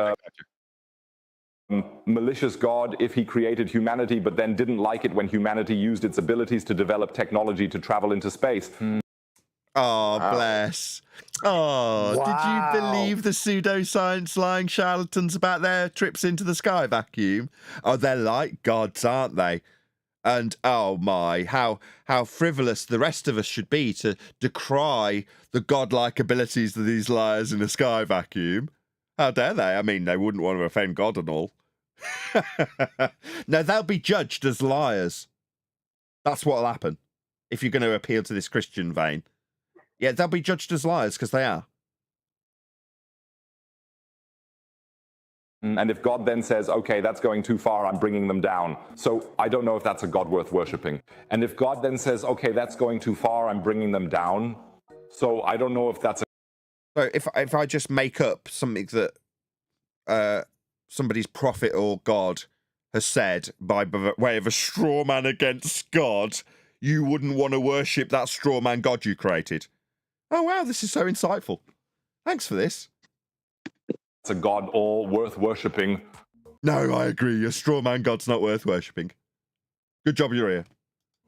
malicious God if he created humanity, but then didn't like it when humanity used its abilities to develop technology to travel into space. Oh, bless. Oh, Wow. did you believe the pseudoscience lying charlatans about their trips into the sky vacuum? Oh, they're like gods, aren't they? And oh my, how frivolous the rest of us should be to decry the godlike abilities of these liars in a sky vacuum. How dare they? I mean, they wouldn't want to offend God and all. No, they'll be judged as liars. That's what'll happen if you're going to appeal to this Christian vein. Yeah, they'll be judged as liars because they are. And if God then says, okay, that's going too far, I'm bringing them down. So I don't know if that's a God worth worshipping. And if God then says, okay, that's going too far, I'm bringing them down. So I don't know if that's a So if I just make up something that somebody's prophet or God has said by way of a straw man against God, you wouldn't want to worship that straw man God you created. Oh, wow, this is so insightful. Thanks for this. it's a God all worth worshipping. No, I agree. A straw man God's not worth worshipping. Good job you're here.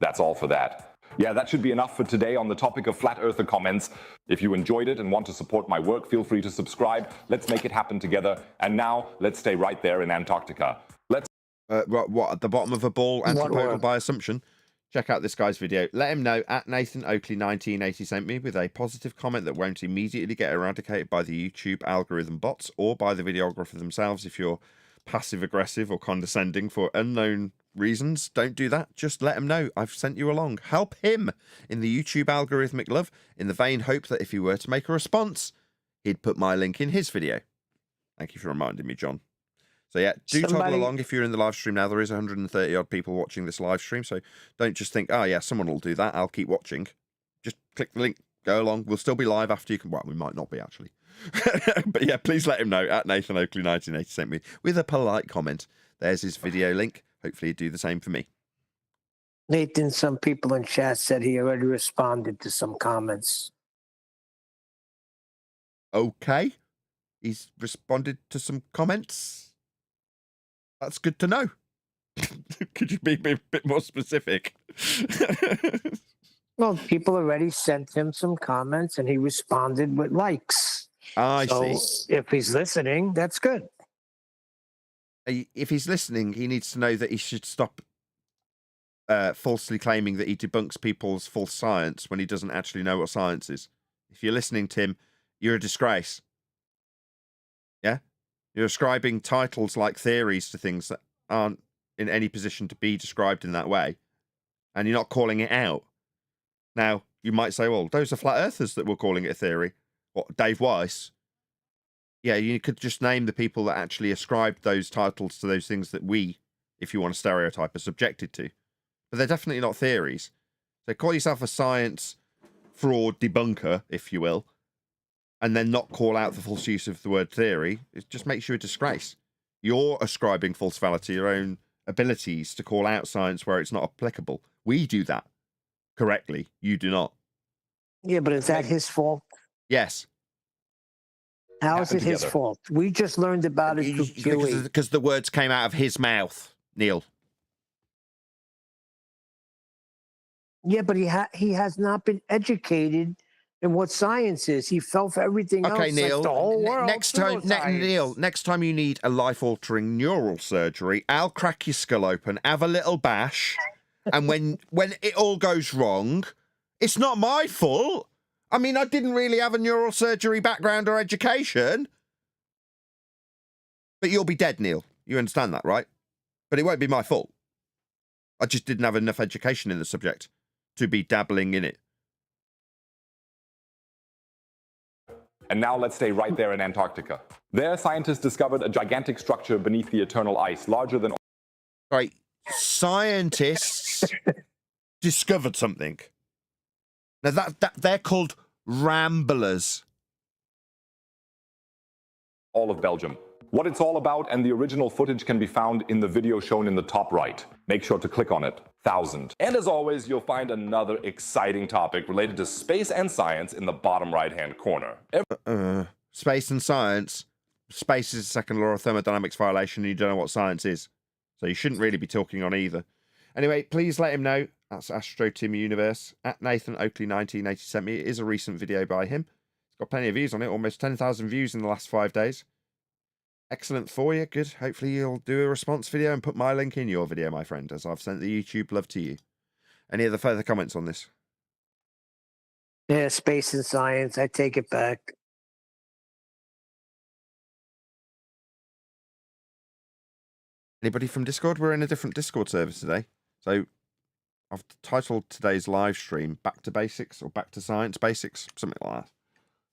That's all for that. Yeah, that should be enough for today on the topic of flat earther comments. If you enjoyed it and want to support my work, feel free to subscribe. Let's make it happen together. And now, let's stay right there in Antarctica. Let's What, at the bottom of a ball, antipodal word? by assumption? Check out this guy's video. Let him know at Nathan Oakley 1980 sent me with a positive comment that won't immediately get eradicated by the YouTube algorithm bots or by the videographer themselves if you're passive aggressive or condescending for unknown reasons. Don't do that. Just let him know I've sent you along. Help him in the YouTube algorithmic love in the vain hope that if he were to make a response, he'd put my link in his video. Thank you for reminding me, John. So yeah, do toddle along if you're in the live stream now. There is 130 odd people watching this live stream, so don't just think, oh yeah, someone will do that, I'll keep watching. Just click the link, go along. We'll still be live after you can. Well, we might not be actually. But yeah, please let him know at Nathan Oakley 1980 sent me with a polite comment. There's his video link. Hopefully he'd do the same for me. Nathan, some people in chat said he already responded to some comments. Okay. He's responded to some comments. That's good to know. Could you be a bit more specific? Well, people already sent him some comments and he responded with likes. I So see. if he's listening, that's good. If he's listening, he needs to know that he should stop falsely claiming that he debunks people's false science when he doesn't actually know what science is. If you're listening, Tim, you're a disgrace. Yeah? You're ascribing titles like theories to things that aren't in any position to be described in that way. And you're not calling it out. Now, you might say, well, those are flat earthers that were calling it a theory. What, Dave Weiss? Yeah, you could just name the people that actually ascribed those titles to those things that we, if you want to stereotype, are subjected to. But they're definitely not theories. So call yourself a science fraud debunker, if you will, and then not call out the false use of the word theory. It just makes you a disgrace. You're ascribing false value to your own abilities to call out science where it's not applicable. We do that correctly. You do not. Yeah, but is that his fault? Yes. How is it his together. fault? We just learned about it through QE. Because the words came out of his mouth, Neil. Yeah, but he has not been educated in what science is. He fell for everything else. Okay, like Neil. the whole world. Next time, Neil. Next time you need a life-altering neural surgery, I'll crack your skull open, have a little bash, and when it all goes wrong, it's not my fault. I mean, I didn't really have a neural surgery background or education. But you'll be dead, Neil. You understand that, right? But it won't be my fault. I just didn't have enough education in the subject to be dabbling in it. And now let's stay right there in Antarctica. There, scientists discovered a gigantic structure beneath the eternal ice, larger than... Right, scientists discovered something. Now that they're called ramblers. all of Belgium. What it's all about and the original footage can be found in the video shown in the top right. Make sure to click on it. 1000. And as always, you'll find another exciting topic related to space and science in the bottom right-hand corner. Space and science. Space is a second law of thermodynamics violation and you don't know what science is. So you shouldn't really be talking on either. Anyway, please let him know. That's Astro Tim Universe. At Nathan Oakley 1980 sent me. It is a recent video by him. It's got plenty of views on it. Almost 10,000 views in the last 5 days. Excellent for you. Good. Hopefully you'll do a response video and put my link in your video, my friend, as I've sent the YouTube love to you. Any other further comments on this? Yeah, space and science. I take it back. Anybody from Discord? We're in a different Discord server today. So I've titled today's live stream Back to Basics or Back to Science Basics, something like that.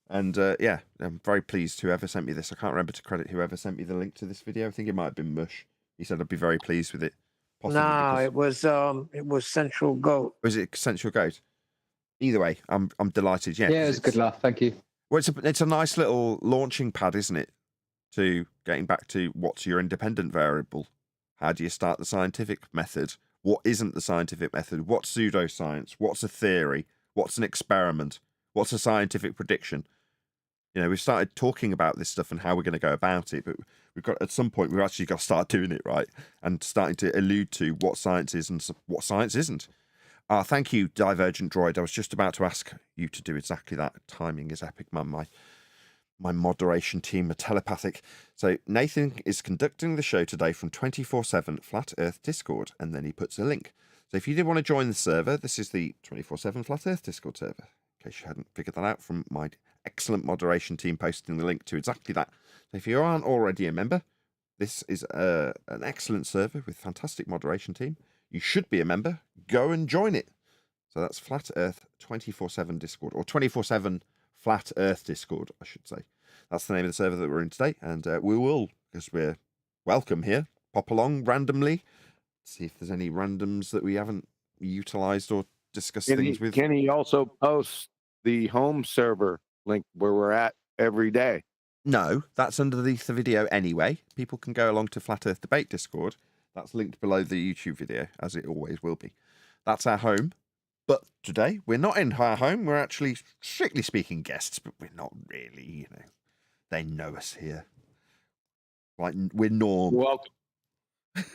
And yeah, I'm very pleased whoever sent me this. I can't remember to credit whoever sent me the link to this video. I think it might have been Mush. He said I'd be very pleased with it. No, it was Central Goat. Was it Central Goat? Either way, I'm delighted. Yeah, Yeah, it was a good laugh. Thank you. Well, it's a nice little launching pad, isn't it? To getting back to what's your independent variable. How do you start the scientific method? What isn't the scientific method? What's pseudoscience? What's a theory? What's an experiment? What's a scientific prediction? You know, we've started talking about this stuff and how we're going to go about it, but we've got, at some point, we've actually got to start doing it, right? And starting to allude to what science is and what science isn't. Thank you, Divergent Droid. I was just about to ask you to do exactly that. Timing is epic, man. My moderation team are telepathic. So Nathan is conducting the show today from 24/7 Flat Earth Discord, and then he puts a link. So if you did want to join the server, this is the 24/7 Flat Earth Discord server. In case you hadn't figured that out from my excellent moderation team posting the link to exactly that. So if you aren't already a member, this is an excellent server with fantastic moderation team. You should be a member. Go and join it. So that's Flat Earth 24/7 Discord, or 24/7 Flat Earth Discord, I should say. That's the name of the server that we're in today, and we will, because we're welcome here, pop along randomly, see if there's any randoms that we haven't utilized or discussed things with. Can he also post the home server link where we're at every day? No, that's underneath the video anyway. People can go along to Flat Earth Debate Discord. That's linked below the YouTube video, as it always will be. That's our home. But today, we're not in our home. We're actually, strictly speaking, guests, but we're not really, you know. They know us here. Like, we're norm. Welcome.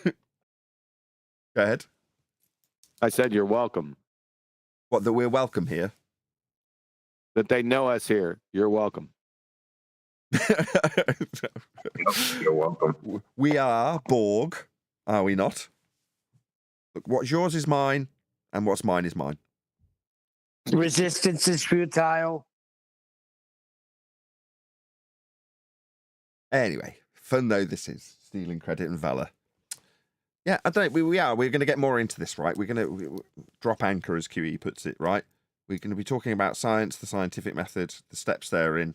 Go ahead. I said you're welcome. What, that we're welcome here? That they know us here. You're welcome. You're welcome. We are Borg, are we not? Look, what's yours is mine, and what's mine is mine. Resistance is futile. Anyway, fun though this is, stealing credit and valor. Yeah, I don't know, we're going to get more into this, right? We're going to drop anchor, as QE puts it, right? We're going to be talking about science, the scientific method, the steps therein,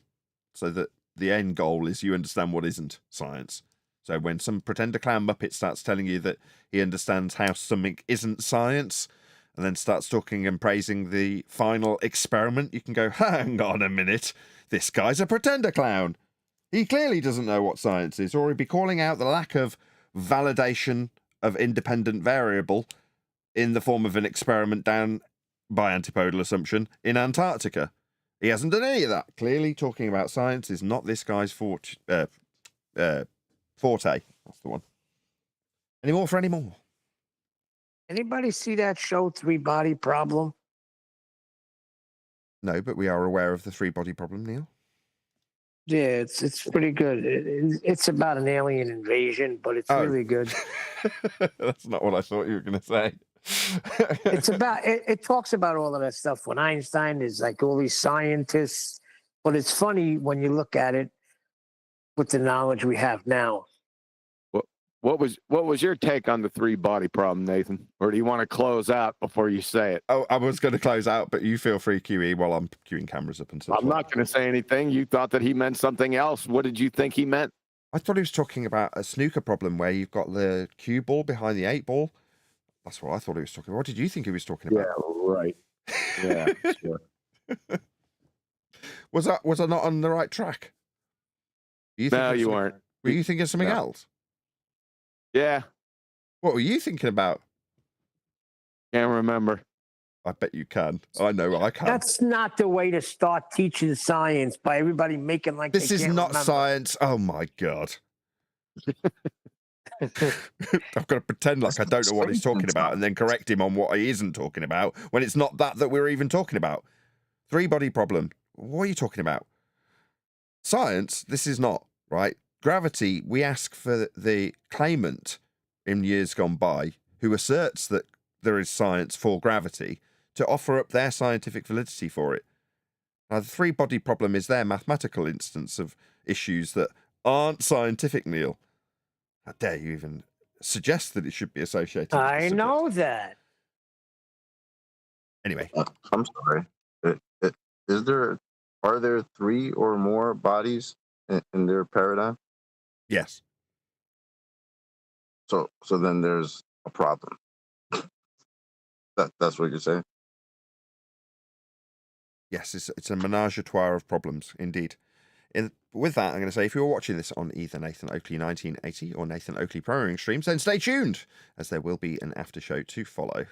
so that the end goal is you understand what isn't science. So when some pretender clown muppet starts telling you that he understands how something isn't science, and then starts talking and praising the final experiment, you can go, hang on a minute, this guy's a pretender clown. He clearly doesn't know what science is, or he'd be calling out the lack of validation of independent variable in the form of an experiment down, by antipodal assumption, in Antarctica. He hasn't done any of that. Clearly talking about science is not this guy's forte. That's the one. Any more for any more? Anybody see that show, Three Body Problem? No, but we are aware of the three-body problem, Neil. Yeah, it's pretty good. It's about an alien invasion, but it's really good. That's not what I thought you were going to say. It's about it talks about all of that stuff. When Einstein is like all these scientists, but it's funny when you look at it with the knowledge we have now. What was your take on the 3-body problem, Nathan? Or do you want to close out before you say it? Oh, I was going to close out, but you feel free, QE, while I'm queuing cameras up and stuff. I'm not going to say anything. You thought that he meant something else. What did you think he meant? I thought he was talking about a snooker problem where you've got the cue ball behind the 8 ball. That's what I thought he was talking about. What did you think he was talking about? Yeah, right. Yeah, sure. Was I not on the right track? No, you weren't. Were you thinking something else? Yeah. What were you thinking about? Can't remember. I bet you can. I know I can. That's not the way to start teaching science, by everybody making like This they is can't not remember. science. Oh my God. I've got to pretend like I don't know what he's talking about and then correct him on what he isn't talking about when it's not that we're even talking about. 3-body problem. What are you talking about? Science, this is not, right? Gravity, we ask for the claimant in years gone by who asserts that there is science for gravity to offer up their scientific validity for it. Now, the 3-body problem is their mathematical instance of issues that aren't scientific, Neil. How dare you even suggest that it should be associated with the I subject. know that. Anyway. I'm sorry. Are there 3 or more bodies in their paradigm? Yes. So then there's a problem. That's what you're saying? Yes, it's a menage a trois of problems, indeed. With that, I'm going to say, if you're watching this on either Nathan Oakley 1980 or Nathan Oakley Programming streams, then stay tuned, as there will be an after show to follow.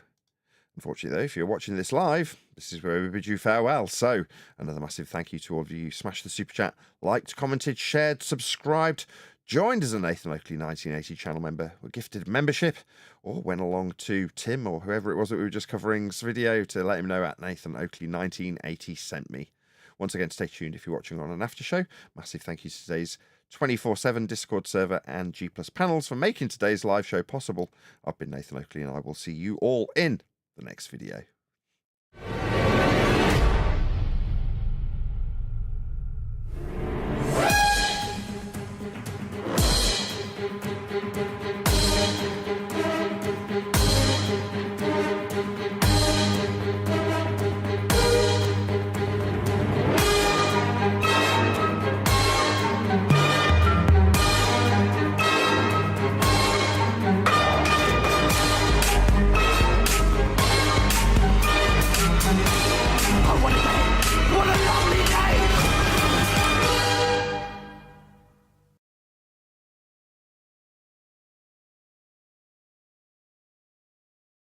Unfortunately, though, if you're watching this live, this is where we bid you farewell. So, another massive thank you to all of you who smashed the super chat, liked, commented, shared, subscribed, joined as a Nathan Oakley 1980 channel member, were gifted membership, or went along to Tim or whoever it was that we were just covering's video to let him know at Nathan Oakley 1980 sent me. Once again, stay tuned if you're watching on an after show. Massive thank you to today's 24/7 Discord server and G+ panels for making today's live show possible. I've been Nathan Oakley, and I will see you all in the next video.